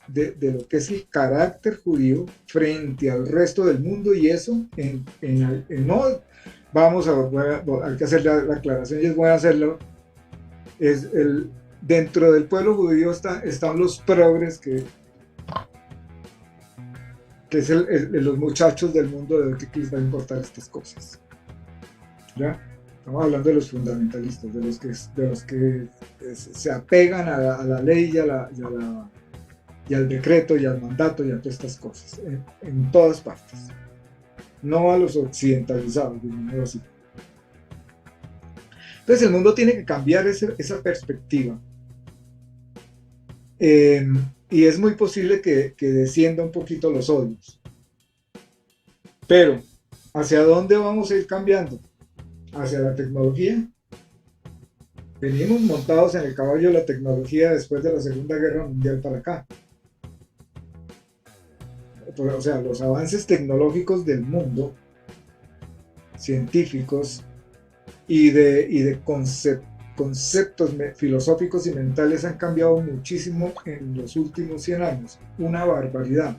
de lo que es el carácter judío frente al resto del mundo, y eso no vamos hay que hacer la aclaración, y es bueno hacerlo, dentro del pueblo judío están los progres, que es los muchachos del mundo, de que les va a importar estas cosas. ¿Ya? Estamos hablando de los fundamentalistas, de los que se apegan a la ley y al decreto y al mandato y a todas estas cosas, en todas partes. No a los occidentalizados, digámoslo así. Entonces el mundo tiene que cambiar esa perspectiva. Y es muy posible que descienda un poquito los odios. Pero, ¿hacia dónde vamos a ir cambiando? Hacia la tecnología. Venimos montados en el caballo de la tecnología después de la Segunda Guerra Mundial para acá. O sea, los avances tecnológicos del mundo, científicos y de conceptos filosóficos y mentales, han cambiado muchísimo en los últimos 100 años. Una barbaridad.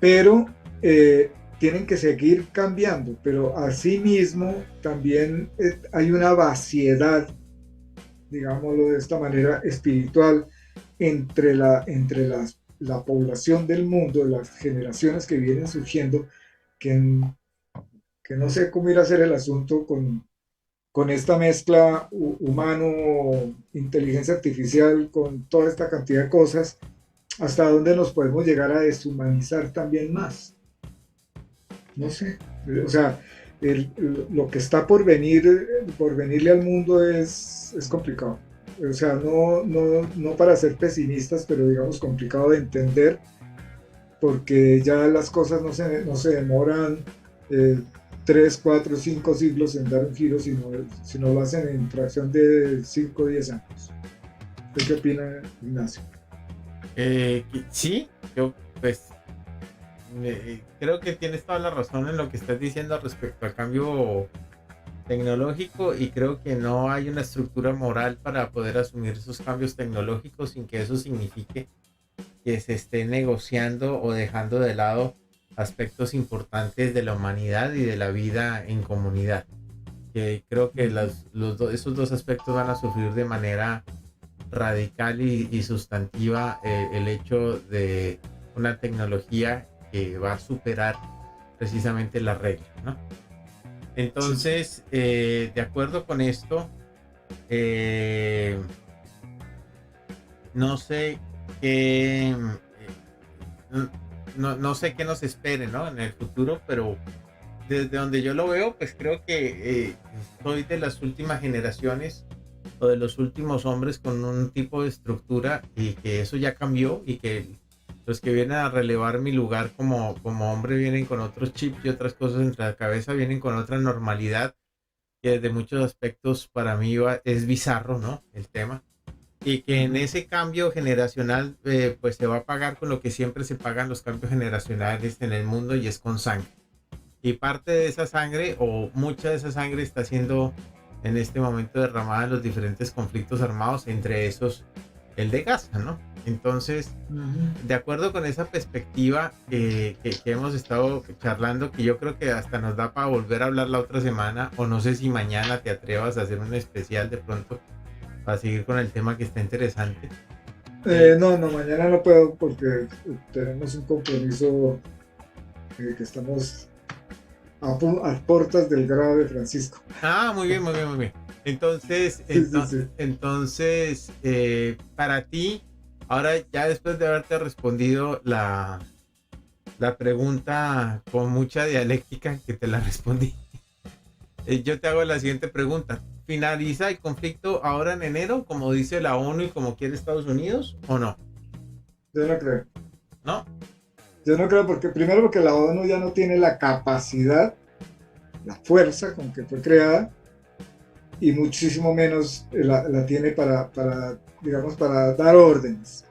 Pero tienen que seguir cambiando, pero asimismo también hay una vaciedad, digámoslo de esta manera, espiritual entre la población del mundo, las generaciones que vienen surgiendo, que no sé cómo ir a hacer el asunto con esta mezcla humano, inteligencia artificial, con toda esta cantidad de cosas, hasta dónde nos podemos llegar a deshumanizar también más. No sé, o sea, lo que está por venirle al mundo es complicado. O sea, no para ser pesimistas, pero digamos complicado de entender, porque ya las cosas no se demoran 3, 4, 5 siglos en dar un giro, sino lo hacen en fracción de 5 o 10 años. ¿Usted qué opina, Ignacio? Sí, yo pues creo que tienes toda la razón en lo que estás diciendo respecto al cambio tecnológico, y creo que no hay una estructura moral para poder asumir esos cambios tecnológicos sin que eso signifique que se esté negociando o dejando de lado aspectos importantes de la humanidad y de la vida en comunidad. Que creo que esos dos aspectos van a sufrir de manera radical y sustantiva el hecho de una tecnología que va a superar precisamente las reglas, ¿no? Entonces, de acuerdo con esto, no sé qué, no sé qué nos espere, ¿no? En el futuro, pero desde donde yo lo veo, pues creo que soy de las últimas generaciones o de los últimos hombres con un tipo de estructura, y que eso ya cambió, y que los que vienen a relevar mi lugar como hombre vienen con otros chips y otras cosas entre la cabeza, vienen con otra normalidad que desde muchos aspectos para mí es bizarro, ¿no? El tema. Y que en ese cambio generacional pues se va a pagar con lo que siempre se pagan los cambios generacionales en el mundo, y es con sangre. Y parte de esa sangre, o mucha de esa sangre, está siendo en este momento derramada en los diferentes conflictos armados, entre esos el de Gaza, ¿no? Entonces, de acuerdo con esa perspectiva que hemos estado charlando, que yo creo que hasta nos da para volver a hablar la otra semana, o no sé si mañana te atrevas a hacer un especial de pronto para seguir con el tema que está interesante. No, mañana no puedo, porque tenemos un compromiso que estamos a puertas del grado de Francisco. Muy bien. Entonces, sí. Entonces, para ti, ahora ya después de haberte respondido la pregunta con mucha dialéctica que te la respondí, yo te hago la siguiente pregunta. ¿Finaliza el conflicto ahora en enero, como dice la ONU y como quiere Estados Unidos, o no? Yo no creo. ¿No? Yo no creo, primero porque la ONU ya no tiene la capacidad, la fuerza con que fue creada, y muchísimo menos la tiene para dar órdenes.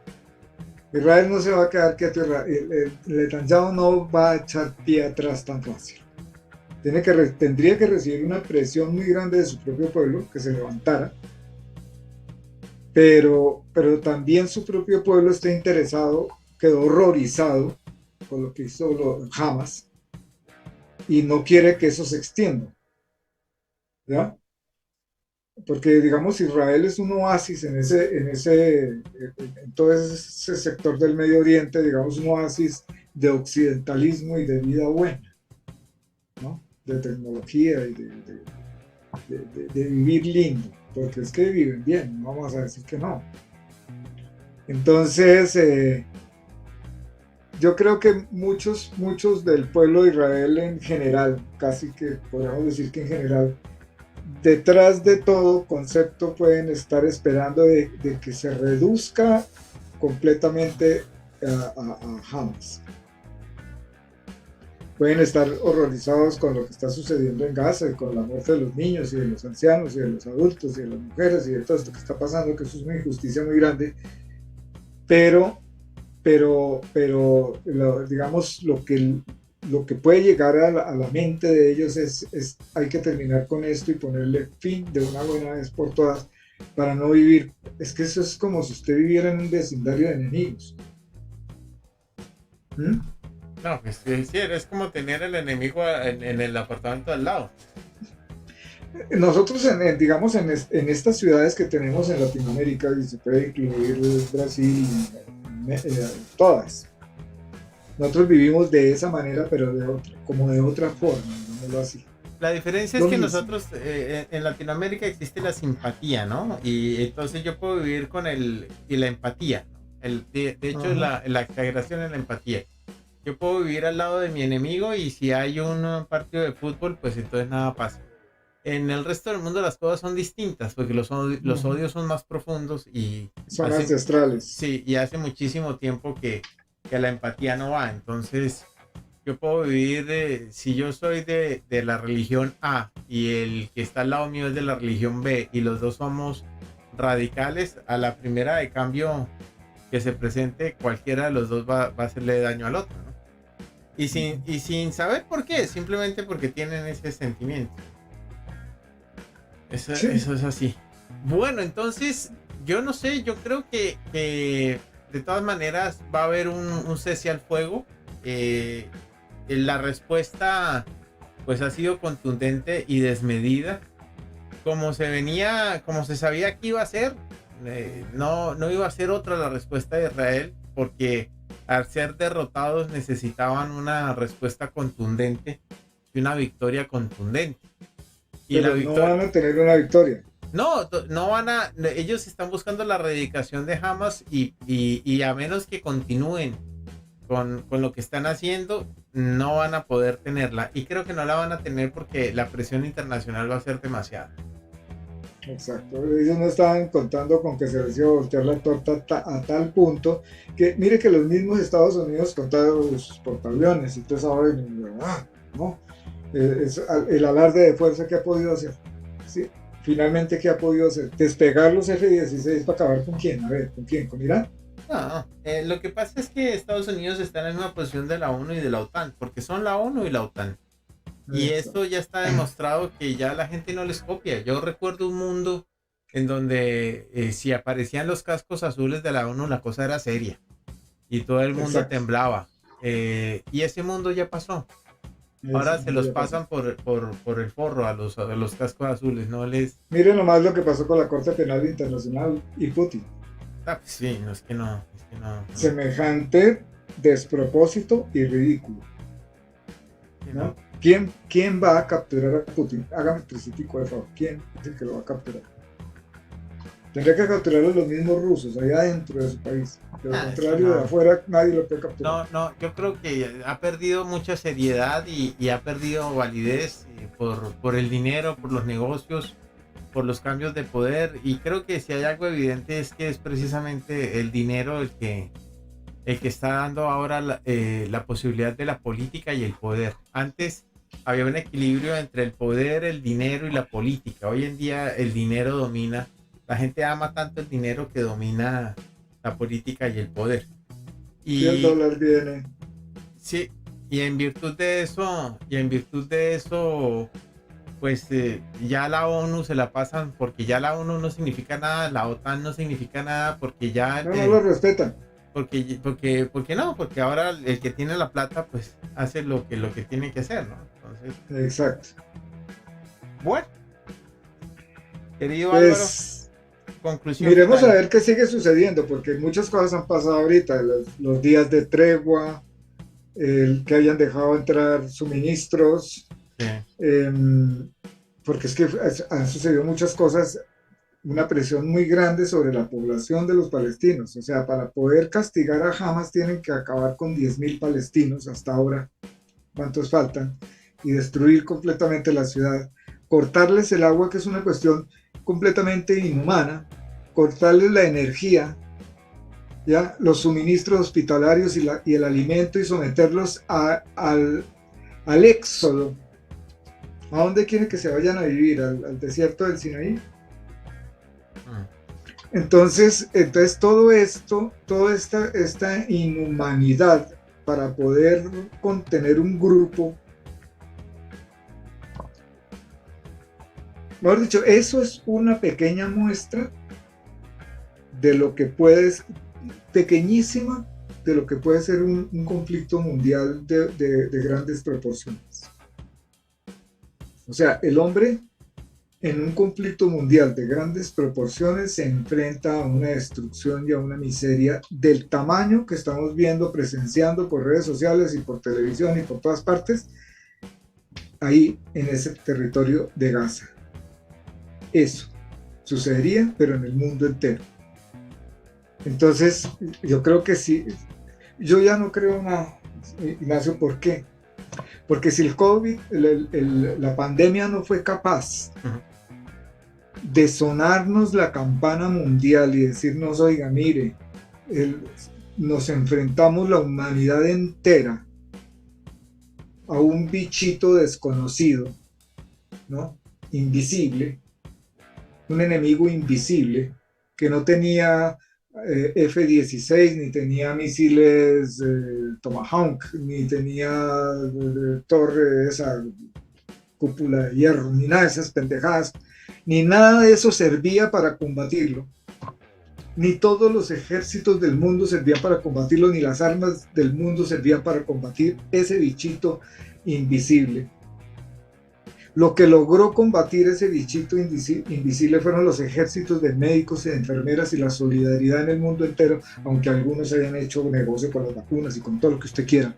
Israel no se va a quedar quieto. Netanyahu no va a echar pie atrás tan fácil. Tendría que recibir una presión muy grande de su propio pueblo, que se levantara, pero también su propio pueblo está interesado, quedó horrorizado con lo que hizo Hamas y no quiere que eso se extienda, ¿ya? Porque, digamos, Israel es un oasis en todo ese sector del Medio Oriente, digamos, un oasis de occidentalismo y de vida buena, ¿no? De tecnología y de vivir lindo, porque es que viven bien, no vamos a decir que no. Entonces, yo creo que muchos del pueblo de Israel en general, casi que podríamos decir que en general, detrás de todo concepto pueden estar esperando de que se reduzca completamente a Hamas. Pueden estar horrorizados con lo que está sucediendo en Gaza y con la muerte de los niños y de los ancianos y de los adultos y de las mujeres y de todo esto que está pasando, que eso es una injusticia muy grande, pero digamos, lo que puede llegar a la mente de ellos hay que terminar con esto y ponerle fin de una buena vez por todas para no vivir. Es que eso es como si usted viviera en un vecindario de enemigos. ¿Mm? No, pues sí, es como tener el enemigo en el apartamento al lado. Nosotros, digamos, en estas ciudades que tenemos en Latinoamérica, y se puede incluir Brasil, todas, nosotros vivimos de esa manera, pero como de otra forma, digámoslo así. La diferencia es que nosotros en Latinoamérica existe la simpatía, ¿no? Y entonces yo puedo vivir con la empatía. De hecho, la exageración en la empatía. Yo puedo vivir al lado de mi enemigo y si hay un partido de fútbol, pues entonces nada pasa. En el resto del mundo las cosas son distintas porque los odios son más profundos y son ancestrales. Sí, y hace muchísimo tiempo que la empatía no va. Entonces yo puedo vivir, si yo soy de la religión A y el que está al lado mío es de la religión B y los dos somos radicales, a la primera de cambio que se presente, cualquiera de los dos va a hacerle daño al otro, ¿no? Y sin saber por qué, simplemente porque tienen ese sentimiento. Eso es así. Bueno, entonces, yo no sé, yo creo que de todas maneras va a haber un cese al fuego. La respuesta pues ha sido contundente y desmedida. Como se sabía que iba a ser, no iba a ser otra la respuesta de Israel, porque al ser derrotados necesitaban una respuesta contundente y una victoria contundente. Y pero no van a tener una victoria. No ellos están buscando la erradicación de Hamas y a menos que continúen con lo que están haciendo, no van a poder tenerla. Y creo que no la van a tener porque la presión internacional va a ser demasiada. Exacto, ellos no estaban contando con que se les iba a voltear la torta a tal punto que mire que los mismos Estados Unidos contaron sus portaaviones y entonces ahora ¿no? El alarde de fuerza que ha podido hacer. ¿Sí? Finalmente, ¿qué ha podido hacer? Despegar los F-16 para acabar con quién, a ver, ¿con quién? ¿Con Irán? No, lo que pasa es que Estados Unidos está en la misma posición de la ONU y de la OTAN, porque son la ONU y la OTAN. Y esto ya está demostrado que ya la gente no les copia. Yo recuerdo un mundo en donde si aparecían los cascos azules de la ONU, la cosa era seria. Y todo el mundo temblaba. Y ese mundo ya pasó. Ahora se los pasan por el forro a los cascos azules. No les... Miren nomás lo que pasó con la Corte Penal Internacional y Putin. Pues sí, es que no. Semejante despropósito y ridículo. ¿No? ¿Quién va a capturar a Putin? Hágame tricitico de favor. ¿Quién es el que lo va a capturar? Tendría que capturarlo los mismos rusos allá dentro de su país. De lo contrario, de afuera nadie lo puede capturar. No, yo creo que ha perdido mucha seriedad y ha perdido validez por el dinero, por los negocios, por los cambios de poder. Y creo que si hay algo evidente es que es precisamente el dinero el que está dando ahora la posibilidad de la política y el poder. Antes había un equilibrio entre el poder, el dinero y la política. Hoy en día el dinero domina. La gente ama tanto el dinero que domina la política y el poder. Y el dólar viene. Sí, y en virtud de eso, pues ya la ONU se la pasan porque ya la ONU no significa nada, la OTAN no significa nada, porque ya, No lo respetan. porque no, porque ahora el que tiene la plata, pues hace lo que tiene que hacer, ¿no? Entonces, Exacto. bueno, querido Álvaro, Pues conclusión miremos a final. ver qué sigue sucediendo, porque muchas cosas han pasado ahorita, los días de tregua, el que hayan dejado entrar suministros, Sí. eh, porque es que han sucedido muchas cosas, una presión muy grande sobre la población de los palestinos. O sea, para poder castigar a Hamas tienen que acabar con 10.000 palestinos hasta ahora, cuántos faltan, y destruir completamente la ciudad, cortarles el agua, que es una cuestión completamente inhumana, cortarles la energía, ya los suministros hospitalarios y el alimento, y someterlos al éxodo. ¿A dónde quieren que se vayan a vivir? ¿Al desierto del Sinaí? Entonces todo esto, toda esta inhumanidad para poder contener un grupo, mejor dicho, eso es una pequeña muestra de lo que pequeñísima, de lo que puede ser un conflicto mundial de grandes proporciones. O sea, el hombre en un conflicto mundial de grandes proporciones se enfrenta a una destrucción y a una miseria del tamaño que estamos viendo, presenciando por redes sociales y por televisión y por todas partes, ahí en ese territorio de Gaza. Eso sucedería, pero en el mundo entero. Entonces, yo creo que sí, yo ya no creo nada, Ignacio. ¿Por qué? Porque si el COVID, la pandemia no fue capaz de sonarnos la campana mundial y decirnos, oiga, mire, nos enfrentamos la humanidad entera a un bichito desconocido, ¿no? Invisible, un enemigo invisible que no tenía F-16, ni tenía misiles Tomahawk, ni tenía torre, esa cúpula de hierro, ni nada de esas pendejadas, ni nada de eso servía para combatirlo. Ni todos los ejércitos del mundo servían para combatirlo, ni las armas del mundo servían para combatir ese bichito invisible. Lo que logró combatir ese bichito invisible fueron los ejércitos de médicos y de enfermeras y la solidaridad en el mundo entero, aunque algunos hayan hecho negocio con las vacunas y con todo lo que usted quiera,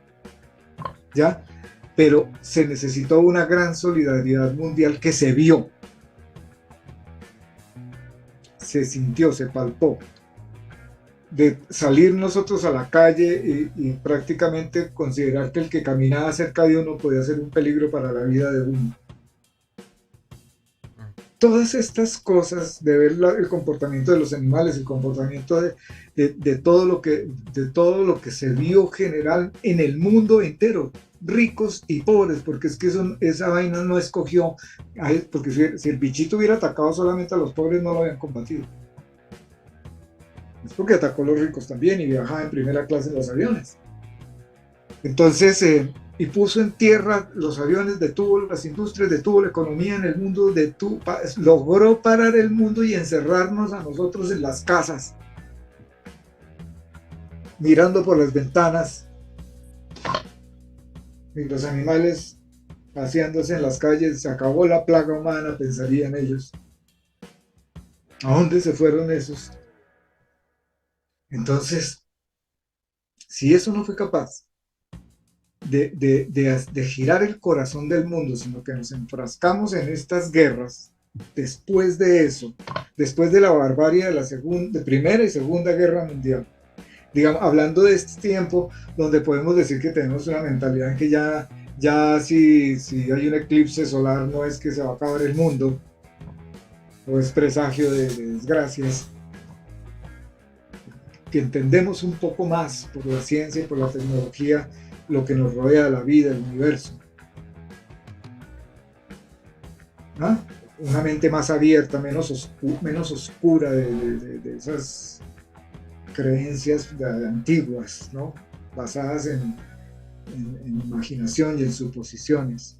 ¿ya? Pero se necesitó una gran solidaridad mundial que se vio, se sintió, se palpó, de salir nosotros a la calle y prácticamente considerar que el que caminaba cerca de uno podía ser un peligro para la vida de uno. Todas estas cosas, de ver el comportamiento de los animales, el comportamiento de todo lo que se vio general en el mundo entero, ricos y pobres, porque es que esa vaina no escogió, porque si el bichito hubiera atacado solamente a los pobres no lo habían combatido. Es porque atacó a los ricos también y viajaba en primera clase en los aviones. Entonces, y puso en tierra los aviones, detuvo las industrias, detuvo la economía en el mundo, logró parar el mundo y encerrarnos a nosotros en las casas, mirando por las ventanas, y los animales paseándose en las calles. Se acabó la plaga humana, pensarían ellos. ¿A dónde se fueron esos? Entonces, si eso no fue capaz de girar el corazón del mundo, sino que nos enfrascamos en estas guerras, después de eso, después de la barbarie de la Primera y Segunda Guerra Mundial, digamos, hablando de este tiempo donde podemos decir que tenemos una mentalidad en que ya si hay un eclipse solar no es que se va a acabar el mundo, o es presagio de desgracias, que entendemos un poco más por la ciencia y por la tecnología lo que nos rodea, la vida, el universo. ¿Ah? Una mente más abierta, menos oscura de esas creencias antiguas, ¿no? Basadas en imaginación y en suposiciones.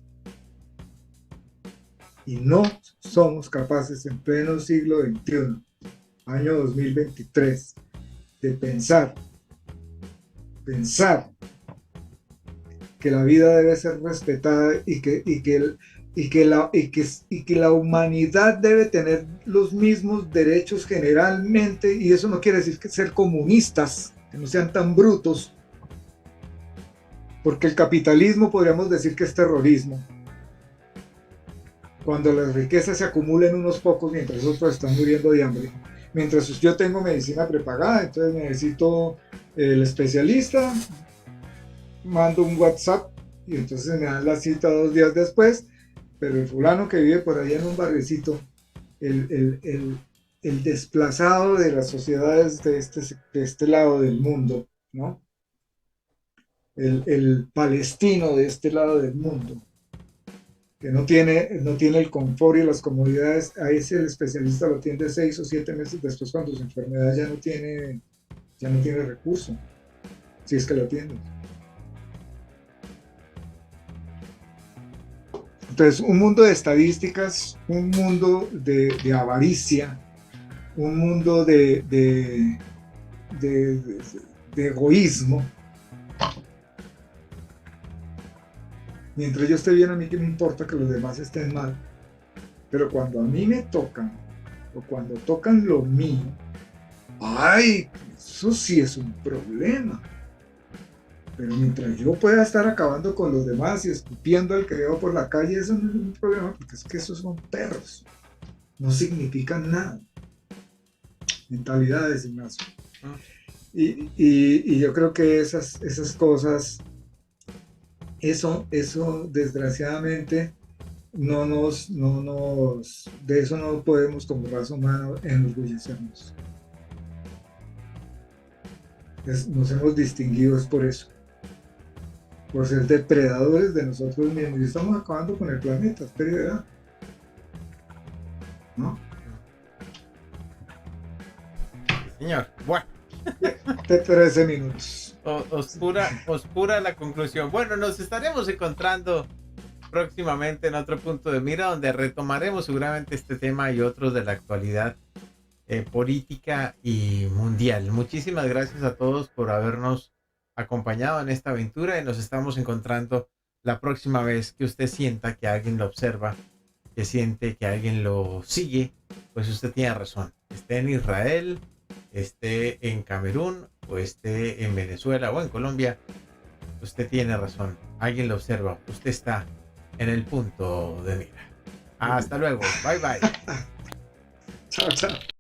Y no somos capaces en pleno siglo XXI, año 2023, de pensar que la vida debe ser respetada y que la humanidad debe tener los mismos derechos generalmente, y eso no quiere decir que ser comunistas, que no sean tan brutos, porque el capitalismo podríamos decir que es terrorismo. Cuando las riquezas se acumulen unos pocos mientras otros están muriendo de hambre. Mientras yo tengo medicina prepagada, entonces necesito el especialista, mando un WhatsApp y entonces me dan la cita 2 días después, pero el fulano que vive por allá en un barrecito, el desplazado de las sociedades de este lado del mundo, ¿no? El palestino de este lado del mundo, que no tiene el confort y las comodidades, a ese el especialista lo atiende 6 o 7 meses después cuando su enfermedad ya no tiene recurso, si es que lo atiende. Entonces, un mundo de estadísticas, un mundo de avaricia, un mundo de egoísmo. Mientras yo esté bien, a mí que me importa que los demás estén mal. Pero cuando a mí me tocan, o cuando tocan lo mío, ¡ay! Eso sí es un problema. Pero mientras yo pueda estar acabando con los demás y escupiendo al que veo por la calle, eso no es un problema, porque es que esos son perros. No significan nada. Mentalidades, Ignacio. Y yo creo que esas cosas, eso desgraciadamente de eso no podemos como raza humana enorgullecernos. Nos hemos distinguido es por eso, por ser depredadores de nosotros mismos, y estamos acabando con el planeta, ¿verdad? ¿No? Señor, bueno. De 13 minutos. Oscura la conclusión. Bueno, nos estaremos encontrando próximamente en otro punto de mira, donde retomaremos seguramente este tema y otros de la actualidad política y mundial. Muchísimas gracias a todos por habernos acompañado en esta aventura, y nos estamos encontrando la próxima vez que usted sienta que alguien lo observa, que siente que alguien lo sigue. Pues usted tiene razón, esté en Israel, esté en Camerún, o esté en Venezuela o en Colombia, usted tiene razón, alguien lo observa, usted está en el punto de mira. Hasta luego, bye bye. Chao, chao.